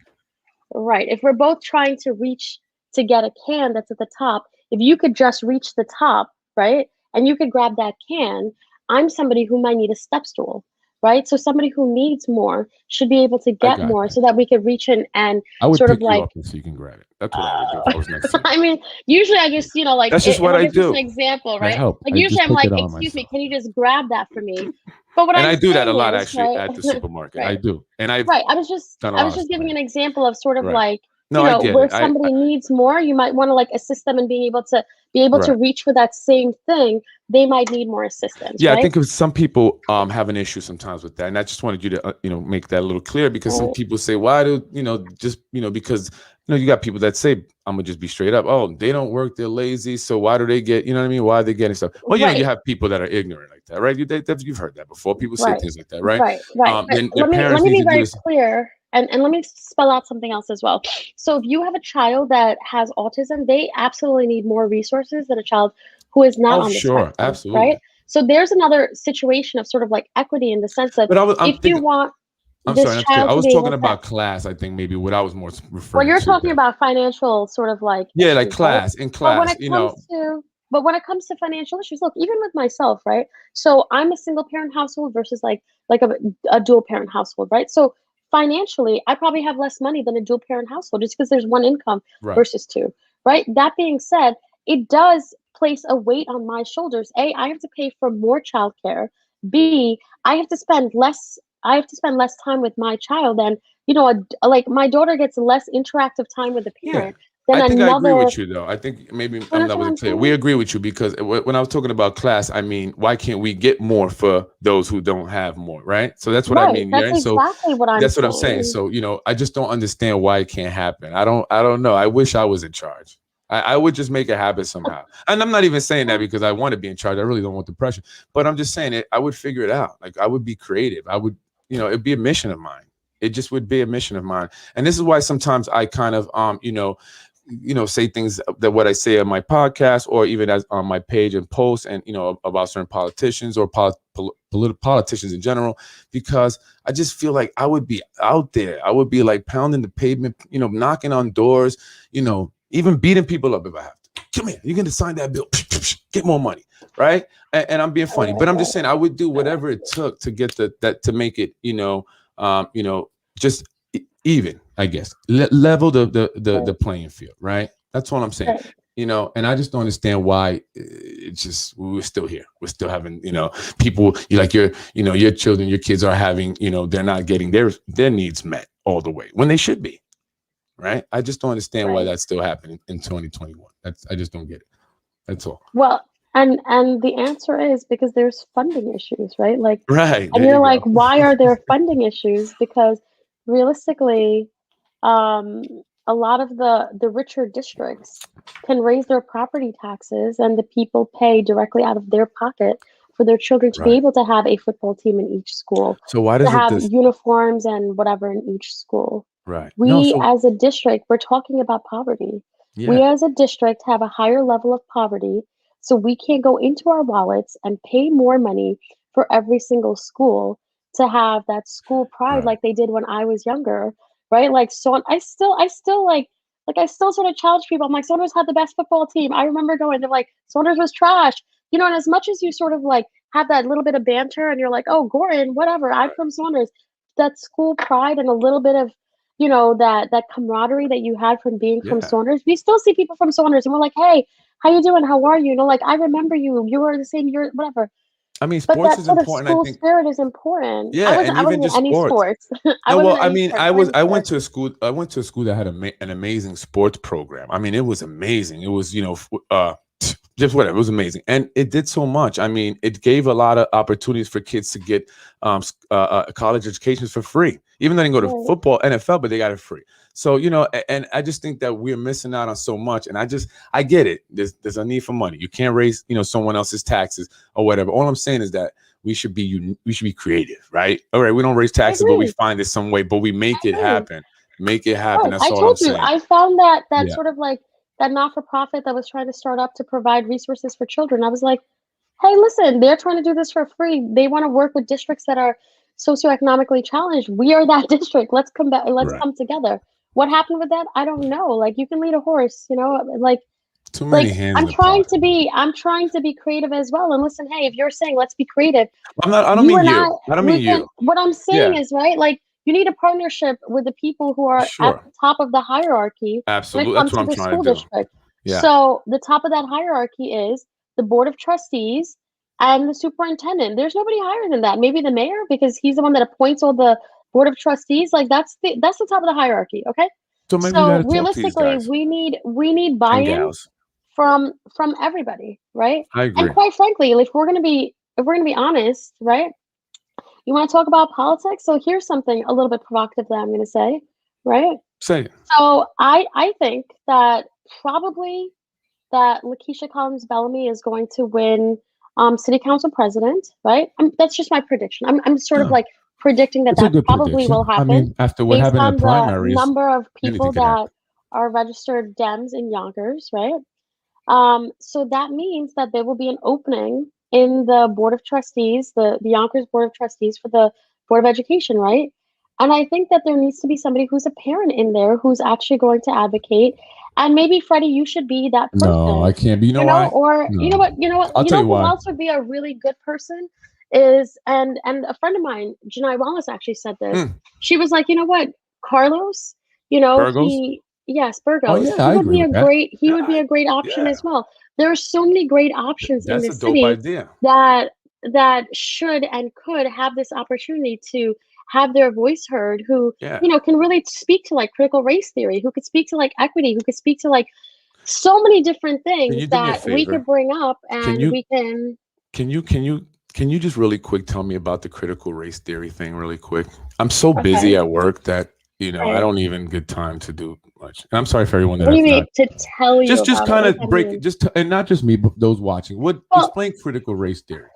right. If we're both trying to reach to get a can that's at the top, if you could just reach the top, right, and you could grab that can, I'm somebody who might need a step stool, right? So somebody who needs more should be able to get more so that we could reach in and I would sort pick of like you up so you can grab it. That's what I would do if I was next to you. I mean, usually I just, like that's just what I do. Just an example, right? Like usually I'm like, excuse me, can you just grab that for me? But what I do that a lot is, actually right? at the supermarket. Right. I do, and I was just giving an example of sort of like I get where it. somebody needs more, you might want to like assist them in being able to reach for that same thing. They might need more assistance. Yeah, right? I think some people have an issue sometimes with that, and I just wanted you to make that a little clear because some people say, why do just because you got people that say, I'm gonna just be straight up, oh, they don't work, they're lazy, so why do they get, you know what I mean? Why are they getting stuff? Well, you Right, have people that are ignorant like that, right? You've heard that before. People say right, things like that, right? right. But Their let parents me need be to do very this. clear, and let me spell out something else as well. So if you have a child that has autism, they absolutely need more resources than a child who is not Oh, on the sure, spectrum, right? absolutely. So there's another situation of sort of like equity in the sense that But I'm if you thinking, want I'm this sorry, not to cut you. child I to was be talking able to, about class. I think maybe what I was more well, referring you're to talking that. about financial sort of like Yeah, like issues, right? class in But when class, it comes to but when it comes to financial issues, look, even with myself, right? So I'm a single parent household versus like a dual parent household, right? So financially, I probably have less money than a dual parent household just because there's one income right. versus two, right? That being said, it does place a weight on my shoulders. A, I have to pay for more childcare. B, I have to spend less. I have to spend less time with my child, and like my daughter gets less interactive time with the Yeah. parent than I think I agree another. with you, though. I think maybe You I'm not understand what really I'm clear. We saying? agree with you because when I was talking about class, I mean, why can't we get more for those who don't have more, right? So that's what I Right. mean. That's Yeah. So exactly what I'm that's what I'm saying. saying. So, I just don't understand why it can't happen. I don't know. I wish I was in charge. I would just make it happen somehow. And I'm not even saying that because I want to be in charge. I really don't want the pressure. But I'm just saying it. I would figure it out. Like I would be creative. I would, it'd be a mission of mine. It just would be a mission of mine. And this is why sometimes I kind of, say things that what I say on my podcast or even as on my page and posts and about certain politicians or politicians in general, because I just feel like I would be out there. I would be like pounding the pavement, knocking on doors, even beating people up if I have to. Come here, you're gonna sign that bill. Get more money, right? And I'm being funny, but I'm just saying I would do whatever it took to get that to make it, just even, I guess, level the Right. playing field, right? That's all I'm saying. Right. And I just don't understand why it's just we're still here. We're still having, people you like your children, your kids are having, they're not getting their needs met all the way when they should be, right? I just don't understand why Right. that's still happening in 2021. I just don't get it. That's all. Well, and the answer is because there's funding issues, right? Like, Right. and There you you're like, go. why are there funding issues? Because realistically, um, a lot of the richer districts can raise their property taxes, and the people pay directly out of their pocket for their children to be Right. able to have a football team in each school, So why to doesn't have this uniforms and whatever in each school. right? No, We so as a district, we're talking about poverty. We yeah. as a district have a higher level of poverty, so we can't go into our wallets and pay more money for every single school to have that school pride Right. like they did when I was younger, right? Like so I still like I still sort of challenge people. I'm like, Saunders had the best football team. I remember going, they're like, Saunders was trash. And as much as you sort of like have that little bit of banter and you're like, oh, Gordon, whatever, I'm Right. from Saunders, that school pride and a little bit of that camaraderie that you had from being from Yeah. Saunders. We still see people from Saunders and we're like, hey, how you doing? How are you? Like I remember you. You were the same year, whatever. I mean, But sports that is sort of important. I school think spirit is important. I yeah, wasn't and I even wasn't in just any sports. sports. I No, wasn't well, in I any mean, sports or any I went sport. to a school. I went to a school that had an amazing sports program. I mean, it was amazing. It was, just whatever. It was amazing, and it did so much. I mean, it gave a lot of opportunities for kids to get college educations for free. Even though they didn't go to Right. football, NFL, but they got it free. So and I just think that we're missing out on so much. And I get it. There's a need for money. You can't raise someone else's taxes or whatever. All I'm saying is that we should be creative, right? All right, we don't raise I taxes, but we agree. find it some way, but we I make it agree. happen. Make it happen. Right. That's I all I'm told you. saying. I found that Yeah. sort of like that not-for-profit that was trying to start up to provide resources for children. I was like, hey, listen, they're trying to do this for free. They want to work with districts that are socioeconomically challenged. We are that district. Let's come back. Let's Right. come together. What happened with that? I don't know. Like you can lead a horse, Too like many hands in I'm the trying pot. to be I'm trying to be creative as well. And listen, hey, if you're saying let's be creative, I don't you mean and I, you. I don't we mean can, you. what I'm saying Yeah. is, right, like you need a partnership with the people who are at Sure. the top of the hierarchy when it Absolutely. That's comes what to I'm the trying school to do. district. Yeah. So the top of that hierarchy is the board of trustees and the superintendent. There's nobody higher than that. Maybe the mayor, because he's the one that appoints all the board of trustees. Like that's the top of the hierarchy. Okay. So maybe we got So to talk to these realistically, guys we need and buy-in gals. from everybody, right? I And agree. quite frankly, if we're gonna be honest, right? You want to talk about politics? So here's something a little bit provocative that I'm going to say, right? Say it. So I think that probably that Lakeisha Collins Bellamy is going to win city council president, right? That's just my prediction. I'm sort of No, like predicting that it's a that good probably will prediction. I happen mean, after what based happened in the on the primaries, number of anything people could that happen. are registered Dems in Yonkers, right? So that means that there will be an opening in the Board of Trustees, the Yonkers Board of Trustees for the Board of Education, right? And I think that there needs to be somebody who's a parent in there who's actually going to advocate. And maybe Freddie, you should be that No, I person, can't be. You know why? or you know No, what, I'll tell you who why. else would be a really good person is, and a friend of mine, Janai Wallace, actually said this. Hmm. She was like, you know what, Carlos, Burgos. yes, Oh Burgos, yeah, I agree with that. he Yeah, would be a great option yeah, as well. There are so many great options in that's the a dope city idea. that should and could have this opportunity to have their voice heard, who Yeah. can really speak to like critical race theory, who could speak to like equity, who could speak to like so many different Can things you do me a that we could favor? bring up, Can and you we can. can you can you can you just really quick tell me about the critical race theory thing really quick? I'm so busy Okay, at work that I right. don't even get time to do much. And I'm sorry for everyone that What do you has mean not. to tell you Just about it? kind What does of that break mean? and not just me, but those watching. What Well, explain critical race theory?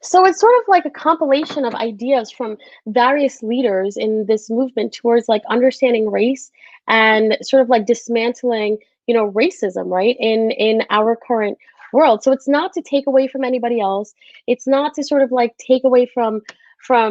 so it's sort of like a compilation of ideas from various leaders in this movement towards like understanding race and sort of like dismantling, racism, right? In our current world. So it's not to take away from anybody else. It's not to sort of like take away from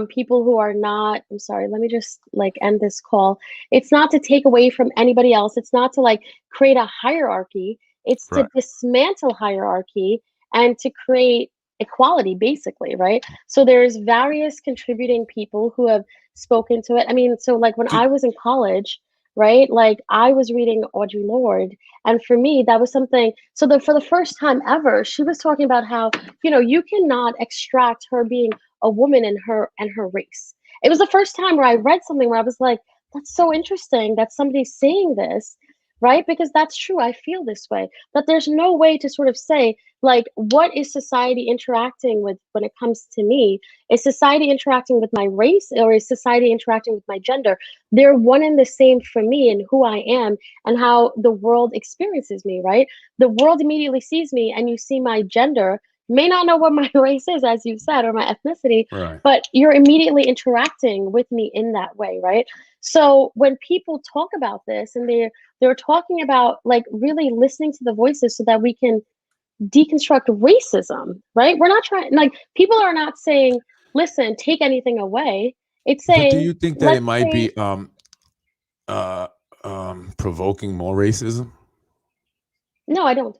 people who are not, I'm sorry, let me just like end this call. It's not to take away from anybody else. It's not to like create a hierarchy. It's to Right. dismantle hierarchy and to create equality, basically, right? So there's various contributing people who have spoken to it. I mean, so like when Do, I was in college, right, like I was reading Audre Lorde, and for me that was something. So for the first time ever, she was talking about how you cannot extract her being a woman and her race. It was the first time where I read something where I was like, that's so interesting that somebody's saying this, right? Because that's true. I feel this way. But there's no way to sort of say, like, what is society interacting with when it comes to me? Is society interacting with my race, or is society interacting with my gender? They're one and the same for me and who I am and how the world experiences me, right? The world immediately sees me, and you see my gender, may not know what my race is, as you said, or my ethnicity, right. but you're immediately interacting with me in that way, right? So when people talk about this, and they're talking about like really listening to the voices so that we can deconstruct racism, right? We're not trying, like, people are not saying, listen, take anything away. It's But do saying, you think that it let's might create. be uh provoking more racism? No, I don't.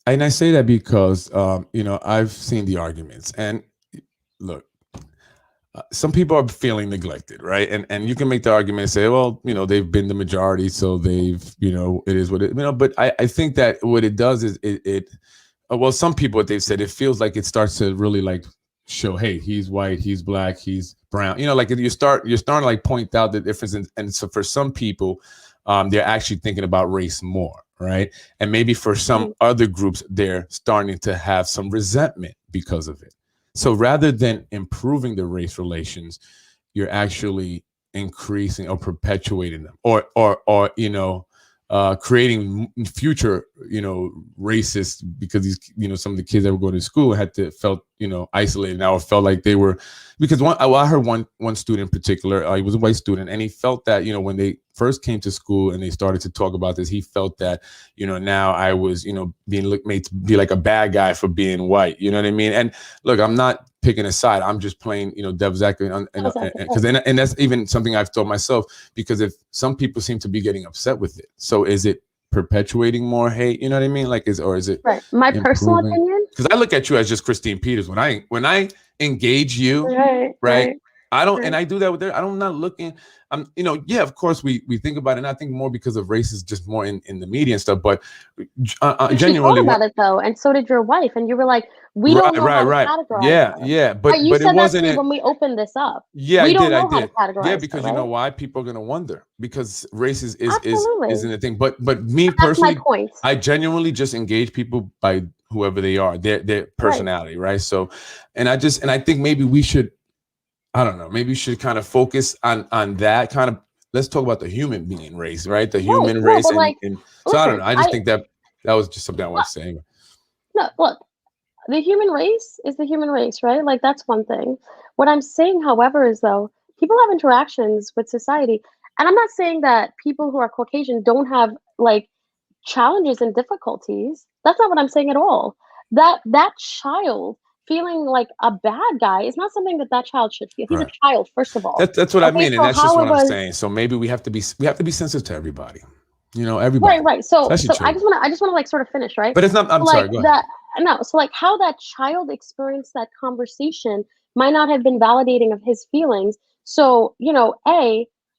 And I say that because I've seen the arguments, and look, some people are feeling neglected, right? And you can make the argument and say, well, they've been the majority, so they've, it is what it, but I think that what it does is well, some people, what they've said, it feels like it starts to really like show, hey, he's white, he's black, he's brown, like you're starting to like point out the difference. And so for some people, they're actually thinking about race more, right? And maybe for some Mhm. other groups, they're starting to have some resentment because of it. So rather than improving the race relations, you're actually increasing or perpetuating them, or creating future racist, because these some of the kids that were going to school had to felt isolated now, or felt like they were, because I heard one student in particular, he was a white student, and he felt that when they first came to school and they started to talk about this, he felt that now I was being made to be like a bad guy for being white, you know what I mean? And look, I'm not picking a side, I'm just playing devil's advocate, because and that's even something I've told myself, because if some people seem to be getting upset with it, so is it perpetuating more hate, you know what I mean? Like, is it Right. My personal improving? opinion. Because I look at you as just Christine Peters. When I engage you, Right, right, right, I don't, and right. I do that with her. I'm not looking. I'm, yeah, of course we think about it, and I think more because of race is just more in the media and stuff. But You actually thought genuinely, about it though, and so did your wife, and you were like, we don't right, know right, how to right, categorize yeah, her. yeah. Right, you But it said that to wasn't me it. when we opened this up. Yeah, We don't I know how to did. Yeah, categorize her, because right? why people are gonna wonder, because race is Absolutely. isn't a thing. But me That's my personally, point. I genuinely just engage people by whoever they are, their Right. personality, right? So, and I think maybe we should, I don't know, maybe we should kind of focus on that kind of let's talk about the human being race, right? The Right. human No, race, but like, and so I don't listen, know. I just think that was just something I well, was saying. no, look, the human race is the human race, right? Like that's one thing. What I'm saying, however, is though people have interactions with society, and I'm not saying that people who are Caucasian don't have like challenges and difficulties. That's not what I'm saying at all. That child feeling like a bad guy is not something that that child should feel. He's a Right. child, first of all. That's what I Okay, mean, and so that's just how what it I'm was saying. So maybe we have to be sensitive to everybody, right, everybody, right. So especially children. I just want to like sort of finish, right? But it's not. So I'm like sorry. Go ahead. that no, so like how that child experienced that conversation might not have been validating of his feelings. So,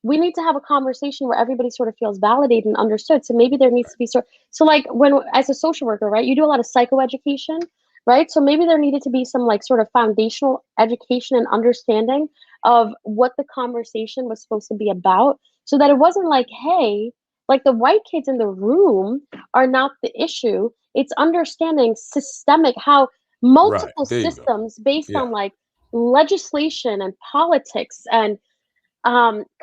we need to have a conversation where everybody sort of feels validated and understood. So maybe there needs to be so like when as a social worker, right, you do a lot of psychoeducation, right? So maybe there needed to be some like sort of foundational education and understanding of what the conversation was supposed to be about so that it wasn't like, hey, like the white kids in the room are not the issue. It's understanding systemic how Right. multiple There you go. systems based Yeah. on like legislation and politics and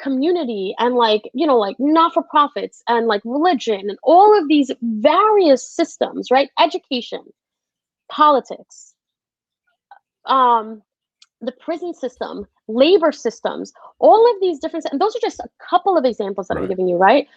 community and like like not-for-profits and like religion and all of these various systems, right? Education, politics, um the prison system, labor systems, all of these different, and those are just a couple of examples that I'm Right. giving you, right?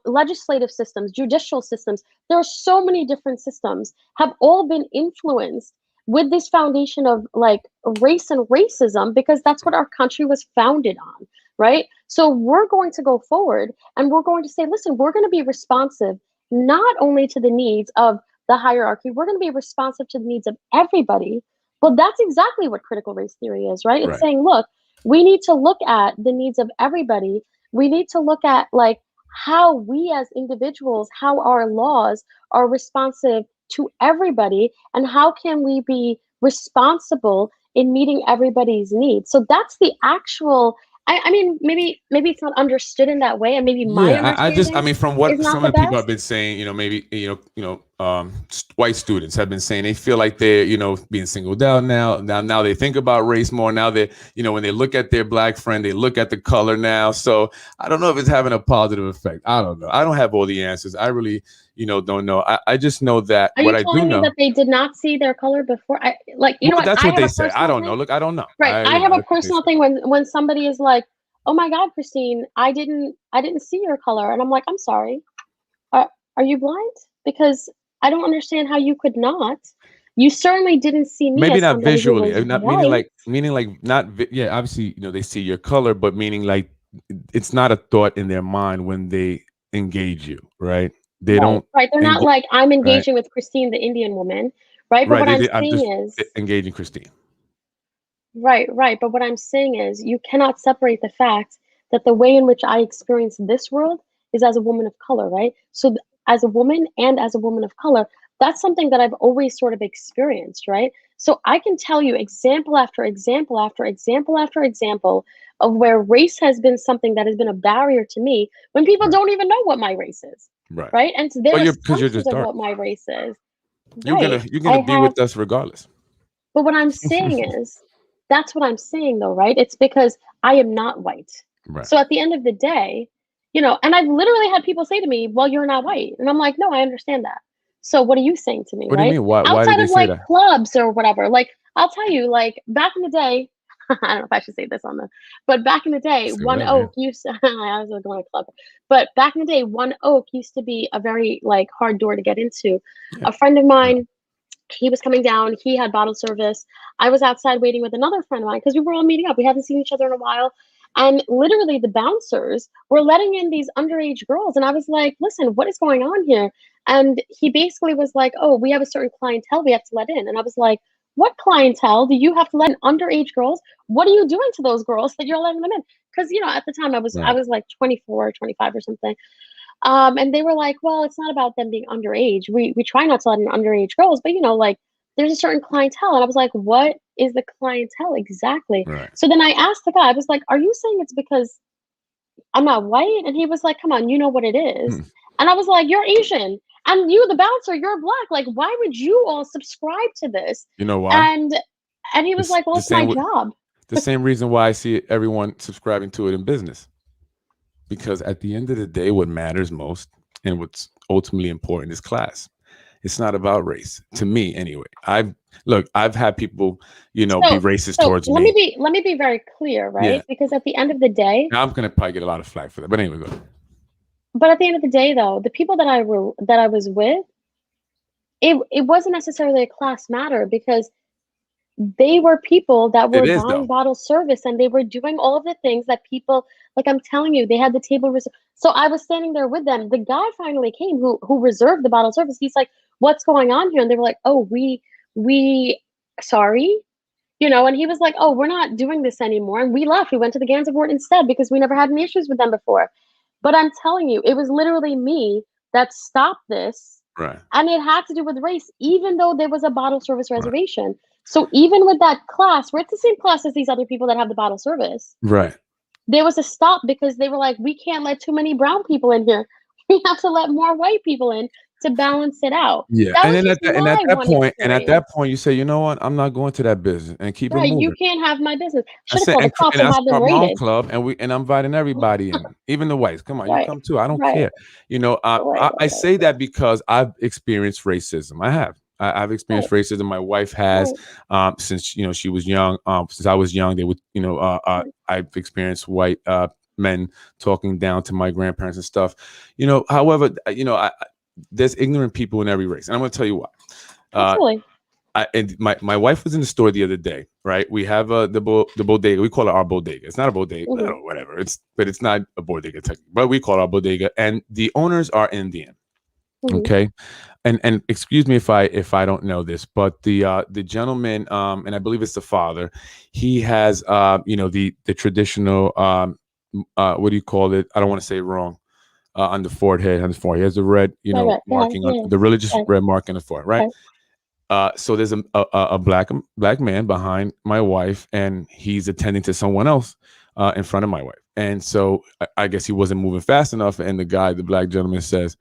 Legislative systems, judicial systems. There are so many different systems have all been influenced with this foundation of like race and racism because that's what our country was founded on, right? So we're going to go forward and we're going to say, listen, we're going to be responsive not only to the needs of the hierarchy, we're going to be responsive to the needs of everybody. Well, that's exactly what critical race theory is, right? It's Right. saying, look, we need to look at the needs of everybody. We need to look at like how we as individuals, how our laws are responsive to everybody, and how can we be responsible in meeting everybody's needs. So that's the actual. I mean, maybe it's not understood in that way, and maybe my Yeah, I understanding mean, from is what not some the of the people have best. been saying, maybe, white students have been saying they feel like they're, being singled out now they think about race more. Now they, when they look at their black friend, they look at the color now. So I don't know if it's having a positive effect. I don't know. I don't have all the answers. I really, don't know. I just know that Are what you I do telling me know. that they did not see their color before? I like, you know Well, what? that's I what have they a say. I personal don't know. thing. Look, I don't know. Right. I have a That's what they personal say. thing when somebody is like, "Oh my God, Christine, I didn't see your color," and I'm like, "I'm sorry. Are you blind? Because I don't understand how you could not. You certainly didn't see me Maybe as not somebody who visually, was not meaning white." like not yeah, obviously, they see your color, but meaning like it's not a thought in their mind when they engage you, right? They Right. don't Right. They're not engage, like I'm right? engaging with Christine, the Indian woman, right? But Right. what I'm I'm saying just is, engaging Christine. right, right. But what I'm saying is, you cannot separate the fact that the way in which I experience this world is as a woman of color, right? So, as a woman and as a woman of color, that's something that I've always sort of experienced, right? So, I can tell you example after example after example after example of where race has been something that has been a barrier to me when people Right. don't even know what my race is, Right. right? And so their Well, because you're assumptions just of dark. what my race is, You're right? gonna you're I gonna be have with us regardless. but what I'm saying is, that's what I'm saying though, right? It's because I am not white. Right. So at the end of the day, and I've literally had people say to me, well, you're not white. And I'm like, no, I understand that. So what are you saying to me, What do you right? mean? Why did Outside they of say like that? clubs or whatever, like I'll tell you, like back in the day, I don't know if I should say this on the, but back in the day, Say One whatever. Yeah. Oak used to, I was going to club, but back in the day, One Oak used to be a very like hard door to get into. Yeah. A friend of mine, he was coming down. He had bottle service. I was outside waiting with another friend of mine because we were all meeting up. We hadn't seen each other in a while. And literally, the bouncers were letting in these underage girls. And I was like, listen, what is going on here? And he basically was like, oh, we have a certain clientele we have to let in. And I was like, what clientele do you have to let in? Underage girls? What are you doing to those girls that you're letting them in? Because, at the time I Right. was like 24, 25 or something. And they were like, well, it's not about them being underage. We try not to let in underage girls, but like there's a certain clientele. And I was like, what is the clientele exactly? Right. So then I asked the guy, I was like, are you saying it's because I'm not white? And he was like, come on, you know what it is. Hmm. And I was like, you're Asian. And you, the bouncer, you're black. Like, why would you all subscribe to this? You know why? And he was like, well, The it's my same job. the same reason why I see everyone subscribing to it in business. because at the end of the day, what matters most and what's ultimately important is class. It's not about race, to me anyway. I've had people, be So, racist so towards me. let me be very clear, Yeah. right? Because at the end of the day, Now I'm gonna probably get a lot of flack for that. But anyway, go ahead. but at the end of the day, though, the people that I was with, it wasn't necessarily a class matter because they were people that It were is buying though. bottle service and they were doing all of the things that people, like I'm telling you, they had the table so I was standing there with them. The guy finally came who reserved the bottle service. He's like, "What's going on here?" And they were like, "Oh, we sorry." And he was like, "Oh, we're not doing this anymore." And we left. We went to the Gansevoort instead because we never had any issues with them before. But I'm telling you, it was literally me that stopped this. Right. And it had to do with race, even though there was a bottle service Right. reservation. So even with that class, we're at the same class as these other people that have the bottle service. Right. There was a stop because they were like, we can't let too many brown people in here. We have to let more white people in to balance it out. Yeah. That And was then just my one and at that experience. point, you say, you know what? I'm not going to that business and keep it Right, you moving. can't have my business. I Should have said, called the cops and and I had them start my own raided. club, and I'm inviting everybody in, even the whites. Come on, you Right, come too. I don't right, care. I right, say that because I've experienced racism. I have. I've right, experienced racism. My wife has, right, since she was young. Since I was young, they would, right, I've experienced white men talking down to my grandparents and stuff. However, there's ignorant people in every race, and I'm going to tell you why. Uh, absolutely. and my wife was in the store the other day, right? We have the bodega. We call it our bodega. It's not a bodega, Hmm. whatever. But it's not a bodega technically, but we call it our bodega. And the owners are Indian. Hmm. Okay. And excuse me if I don't know this, but the gentleman, and I believe it's the father, he has the traditional what do you call it? I don't want to say it wrong. On the forehead, he has the red, Right, right, yeah, marking on yeah, the religious yeah, red mark in the forehead, right? okay, So there's a black man behind my wife, and he's attending to someone else in front of my wife. And so I guess he wasn't moving fast enough. And the black gentleman says,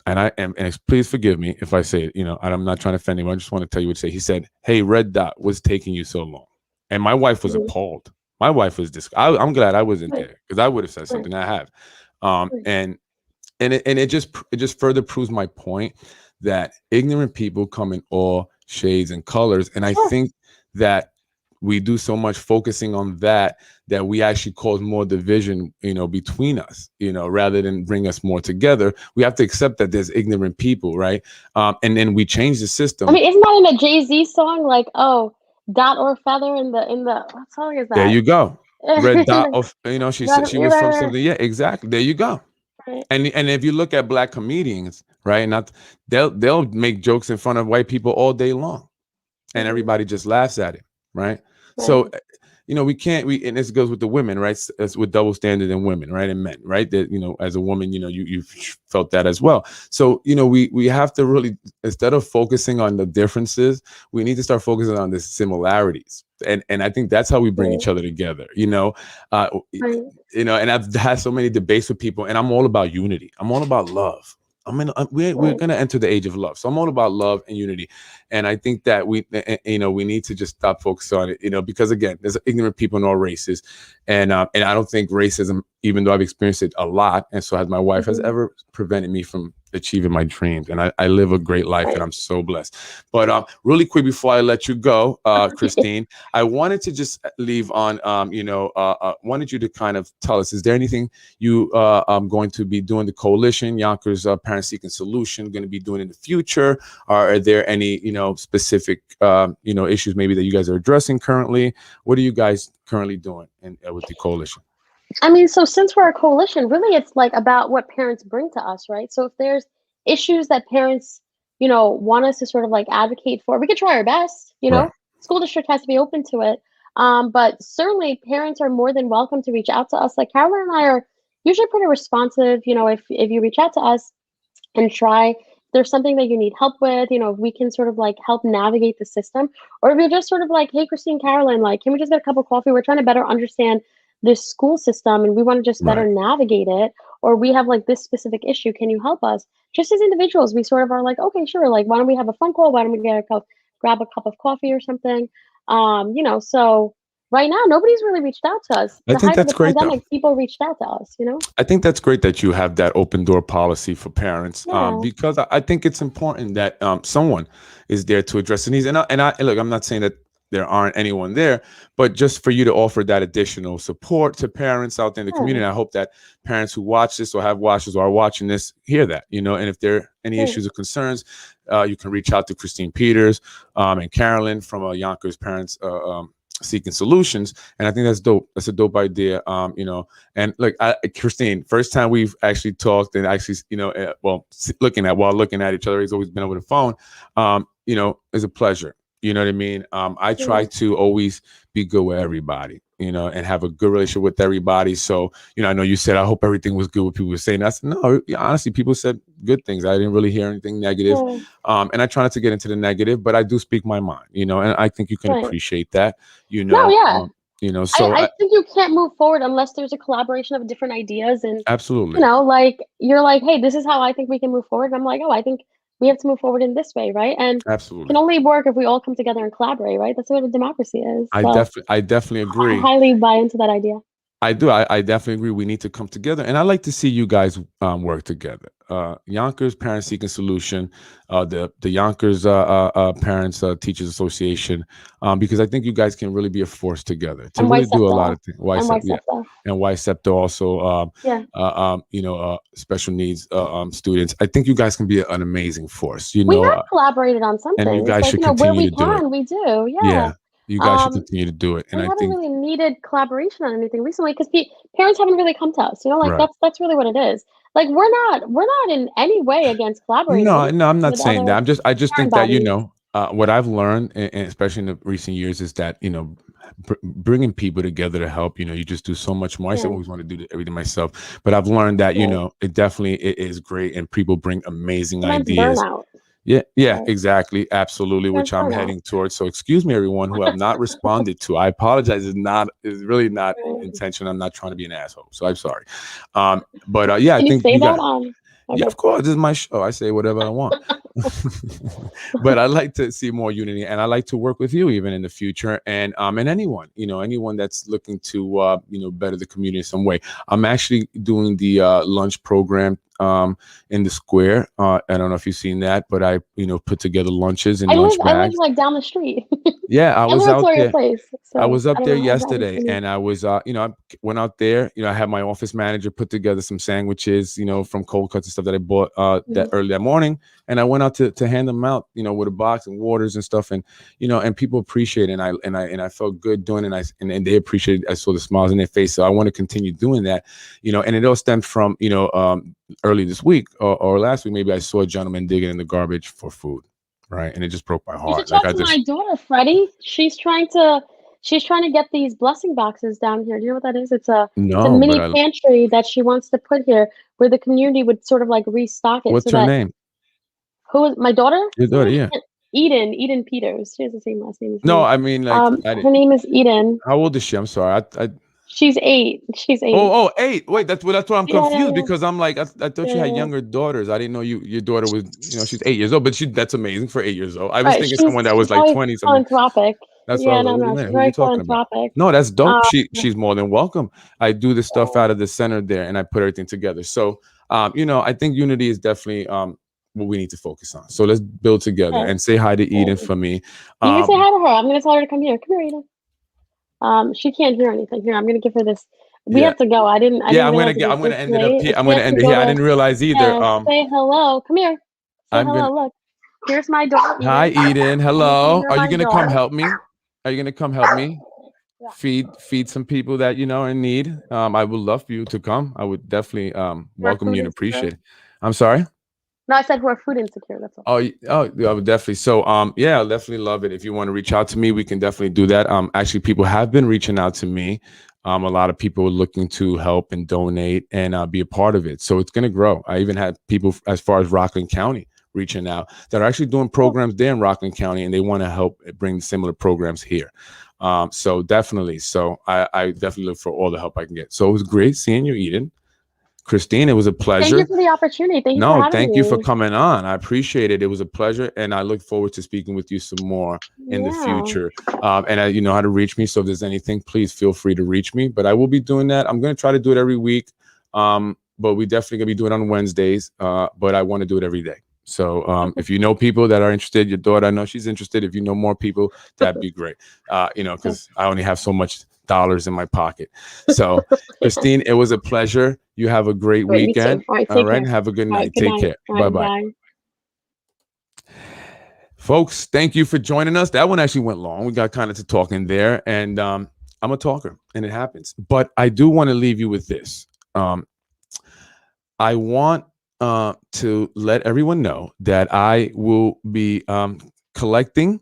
and I am, and please forgive me if I say it, and I'm not trying to offend anyone. I just want to tell you what to say. He said, "Hey, red dot, what's taking you so long?" And my wife was mhm, appalled. My wife was I'm glad I wasn't right, there because I would have said right, something. I have, right, and it just further proves my point that ignorant people come in all shades and colors, and I sure. think that we do so much focusing on that we actually cause more division, between us, rather than bring us more together. We have to accept that there's ignorant people, right? And then we change the I system. mean, isn't that in a Jay-Z song? Like, oh, dot or feather in the what song is There that? you go. Red dot In of, she said right, she was from right, something. Yeah, exactly. There you go. right, And if you look at black comedians, right, not they'll make jokes in front of white people all day long, and mhm, everybody just laughs at it, right? right, So, we can't. And this goes with the women, right? It's with double standard in women, right, and men, right? That as a woman, you felt that as well. So, we have to really, instead of focusing on the differences, we need to start focusing on the similarities, and I think that's how we bring right, each other together. right, And I've had so many debates with people, and I'm all about unity. I'm all about love. We're right, gonna enter the age of love, so I'm all about love and unity. And I think that we need to just stop focusing on it, because again, there's ignorant people in all races, and I don't think racism, even though I've experienced it a lot, and so has my wife, has mhm, ever prevented me from achieving my dreams. And I live a great life, and right. I'm so blessed. But really quick before I let you go, Christine, I wanted to just leave on, wanted you to kind of tell us, is there anything you going to be doing, the coalition, Yonkers Parents Seeking Solution, going to be doing in the future? Or are there any, specific, issues maybe that you guys are addressing currently? What are you guys currently doing with the coalition? I mean, so since we're a coalition, really it's like about what parents bring to us, right? So if there's issues that parents, want us to sort of like advocate for, we could try our best, Right. School district has to be open to it. But certainly parents are more than welcome to reach out to us. Like Carolyn and I are usually pretty responsive, if you reach out to us and try, if there's something that you need help with, if we can sort of like help navigate the system, or if you're just sort of like, hey, Christine, Carolyn, like, can we just get a cup of coffee? We're trying to better understand this school system and we want to just better Right. navigate it, or we have like this specific issue. Can you help us? Just as individuals, we sort of are like, okay, sure. Like, why don't we have a phone call? Why don't we grab a cup of coffee or something? So right now, nobody's really reached out to us. I The think height of that's the great, though. pandemic, people reached out to us, you know? I think that's great that you have that open door policy for parents, Yeah, because I think it's important that someone is there to address the needs. And I look, I'm not saying that there aren't anyone there, but just for you to offer that additional support to parents out there in the yeah, community. I hope that parents who watch this or have watched this or are watching this hear that, and if there are any great. issues or concerns, you can reach out to Christine Peters and Carolyn from Yonkers Parents Seeking Solutions. And I think that's dope. That's a dope idea. And look, Christine, first time we've actually talked and actually, looking at each other, he's always been over the phone. Is a pleasure. You know what I mean? I try Yeah. to always be good with everybody, and have a good relationship with everybody. So, I know you said, I hope everything was good. What people were saying. I said, no, honestly, people said good things. I didn't really hear anything negative. Yeah, And I try not to get into the negative, but I do speak my mind, and I think you can right. appreciate that, No, yeah. so I think you can't move forward unless there's a collaboration of different ideas and, absolutely. like, you're like, "Hey, this is how I think we can move forward." And I'm like, "Oh, I think we have to move forward in this way," right? And it can Absolutely. only work if we all come together and collaborate, right? That's what a democracy is. So I definitely I agree. highly buy into that idea. I do. I definitely agree. We need to come together, and I like to see you guys work together. Yonkers Parents Seeking Solution, the Yonkers Parents Teachers Association, because I think you guys can really be a force together to And really do a lot YSEPTA. of things. And Yeah, YSEPTA. and YSEPTA also, Yeah. special needs students. I think you guys can be an amazing force. We have collaborated on some And you things, guys like, should where continue we to do it. can, we do. Yeah. Yeah, you guys should Um, continue to do it, and we I haven't think really needed collaboration on anything recently because parents haven't really come to us. Like right. that's really what it is. Like we're not in any way against No, collaborating no, I'm not with saying other that. I just parent think that bodies. what I've learned, and especially in the recent years, is that bringing people together to help. You just do so much more. I Yeah, always want to do everything myself, but I've learned that yeah. it definitely it is great, and people bring amazing Prevents ideas. burnout. Yeah, Right. exactly, absolutely, which Prevents I'm burnout. heading towards. So excuse me, everyone who have not responded to. I apologize. It's really not Right. intentional. I'm not trying to be an asshole, so I'm sorry. But yeah, I Can you think say you that? got. Yeah, Okay. of course. This is my show. I say whatever I want. But I like to see more unity, and I like to work with you even in the future, and anyone, anyone that's looking to better the community in some way. I'm actually doing the lunch program in the square. I don't know if you've seen that, but I put together lunches and lunch I live bags. like down the street. Yeah, I I was live out at your there. place, I so was up I don't there know. I haven't yesterday, seen you. and I was, I went out there. I had my office manager put together some sandwiches, from cold cuts and stuff that I bought that Mhm. early that morning, and I went out to hand them out, with a box and waters and stuff, and and people appreciate it, and I felt good doing it, and they appreciated. I saw the smiles in their face, so I want to continue doing that, and it all stemmed from early this week or last week, maybe I saw a gentleman digging in the garbage for food, right, and it just broke my You should heart. Like talk I to my just daughter, Freddie. She's trying to get these blessing boxes down here. Do you know what that is? It's a no, but mini pantry that she wants to put here where the community would sort of like restock it so what's her that name? who is my daughter? Your daughter, yeah. Eden Peters. She has the same last name as No, me. I mean, like, Her name is Eden. how old is she? I'm sorry. She's 8. She's 8. Oh, 8. Wait, that's what I'm Yeah, yeah, confused yeah. because I'm like, I thought you had Yeah. younger daughters. I didn't know your daughter was, she's 8 years old, but that's amazing for 8 years old. I was Right. thinking She's someone that she's was like very 20 something. philanthropic. That's why I Yeah, was like, no, wait a no. minute, She's who are you very talking about? philanthropic. No, that's dope. Um, She's more than welcome. I do the stuff out of the center there and I put everything together. So, I think unity is definitely what we need to focus on. So let's build together okay. and say hi to Eden Okay. for me. You can say hi to her. I'm gonna tell her to come here. Come here, Eden. She can't hear anything. Here, I'm gonna give her this. We Yeah. have to go. I didn't Yeah, realize it was I'm gonna this end it up late. here. I'm She gonna has to end it go here. I to didn't realize either. say hello. Come here. Say I'm gonna hello. Look. Here's my daughter, Hi, Eden. Eden. And then Hello. you're Are you my gonna come daughter. help me? Are you gonna come help me? Yeah. Feed some people that are in need. I would love for you to come. I would definitely Who are welcome food you and insecure. appreciate it. I'm sorry. No, I said who are food insecure. That's all. Oh, I would definitely. So, yeah, I'll definitely love it. If you want to reach out to me, we can definitely do that. Actually, people have been reaching out to me. A lot of people are looking to help and donate and be a part of it. So it's going to grow. I even had people as far as Rockland County reaching out that are actually doing programs there in Rockland County, and they want to help bring similar programs here. So definitely. So I definitely look for all the help I can get. So it was great seeing you, Eden. Christine, it was a Thank you pleasure. for the opportunity. Thank you for No, having thank you for me. coming on. I appreciate it. It was a pleasure, and I look forward to speaking with you some more in the Yeah. future. You know how to reach me. So if there's anything, please feel free to reach me. But I will be doing that. I'm going to try to do it every week. But we definitely going to be doing it on Wednesdays. But I want to do it every day. So if you know people that are interested, your daughter, I know she's interested. If you know more people, that'd be great. You know, because I only have so much dollars in my pocket. So, Christine, it was a pleasure. You have a great Great, you too. weekend. All right, All take right. care. Have a good All right, night. good Take night. care. All Bye right, bye. bye. Folks, thank you for joining us. That one actually went long. We got kind of to talking there. And I'm a talker, and it happens. But I do want to leave you with this. I want to let everyone know that I will be collecting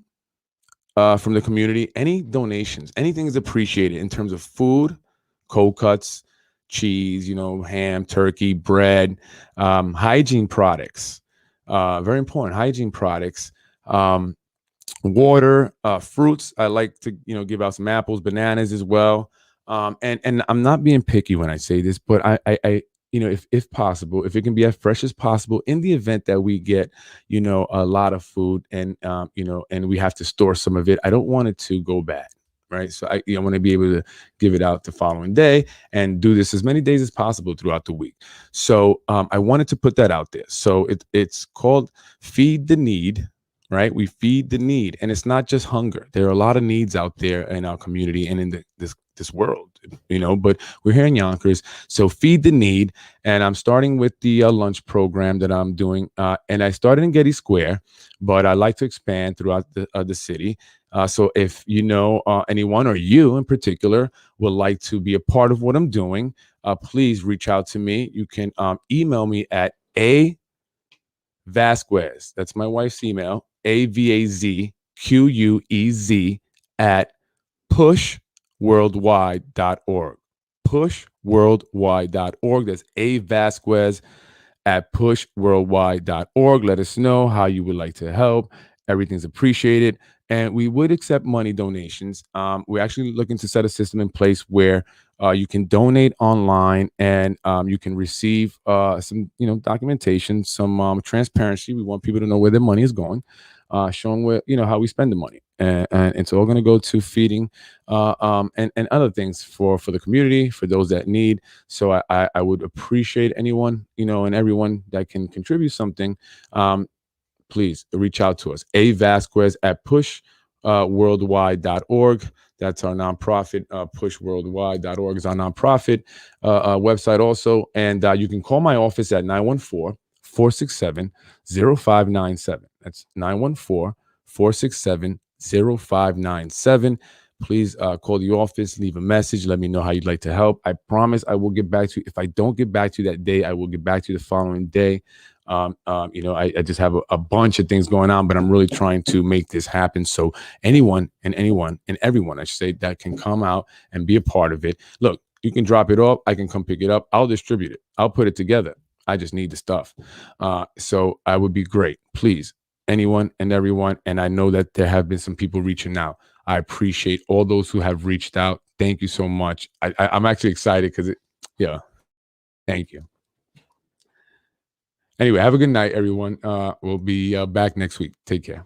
from the community any donations. Anything is appreciated in terms of food, cold cuts, cheese, you know, ham, turkey, bread, hygiene products. Very important, hygiene products. Water, fruits. I like to, you know, give out some apples, bananas as well. And I'm not being picky when I say this, but I you know, if possible, if it can be as fresh as possible, in the event that we get, you know, a lot of food and you know, and we have to store some of it, I don't want it to go bad. Right. So I, you know, want to be able to give it out the following day and do this as many days as possible throughout the week. So I wanted to put that out there. So it's called Feed the Need. Right, we feed the need, and it's not just hunger. There are a lot of needs out there in our community and in this world, you know. But we're here in Yonkers, so feed the need. And I'm starting with the lunch program that I'm doing, and I started in Getty Square, but I like to expand throughout the city. So if you know anyone or you in particular would like to be a part of what I'm doing, please reach out to me. You can email me at Vazquez. That's my wife's email. AVAZQUEZ at pushworldwide.org. Pushworldwide.org. That's A Vasquez at pushworldwide.org. Let us know how you would like to help. Everything's appreciated. And we would accept money donations. We're actually looking to set a system in place where you can donate online and you can receive some, you know, documentation, some transparency. We want people to know where their money is going, showing where, you know, how we spend the money. And it's all going to go to feeding and other things for the community, for those that need. So I would appreciate anyone, you know, and everyone that can contribute something. Please reach out to us. A Vasquez at pushworldwide.org. That's our nonprofit. Pushworldwide.org is our nonprofit website also. And you can call my office at 914-467-0597. That's 914-467-0597. Please call the office, leave a message, let me know how you'd like to help. I promise I will get back to you. If I don't get back to you that day, I will get back to you the following day. You know, I just have a bunch of things going on, but I'm really trying to make this happen. So anyone and everyone, I should say, that can come out and be a part of it. Look, you can drop it off. I can come pick it up. I'll distribute it. I'll put it together. I just need the stuff. So I would be great. Please, anyone and everyone. And I know that there have been some people reaching out. I appreciate all those who have reached out. Thank you so much. I'm actually excited because yeah, thank you. Anyway, have a good night, everyone. We'll be back next week. Take care.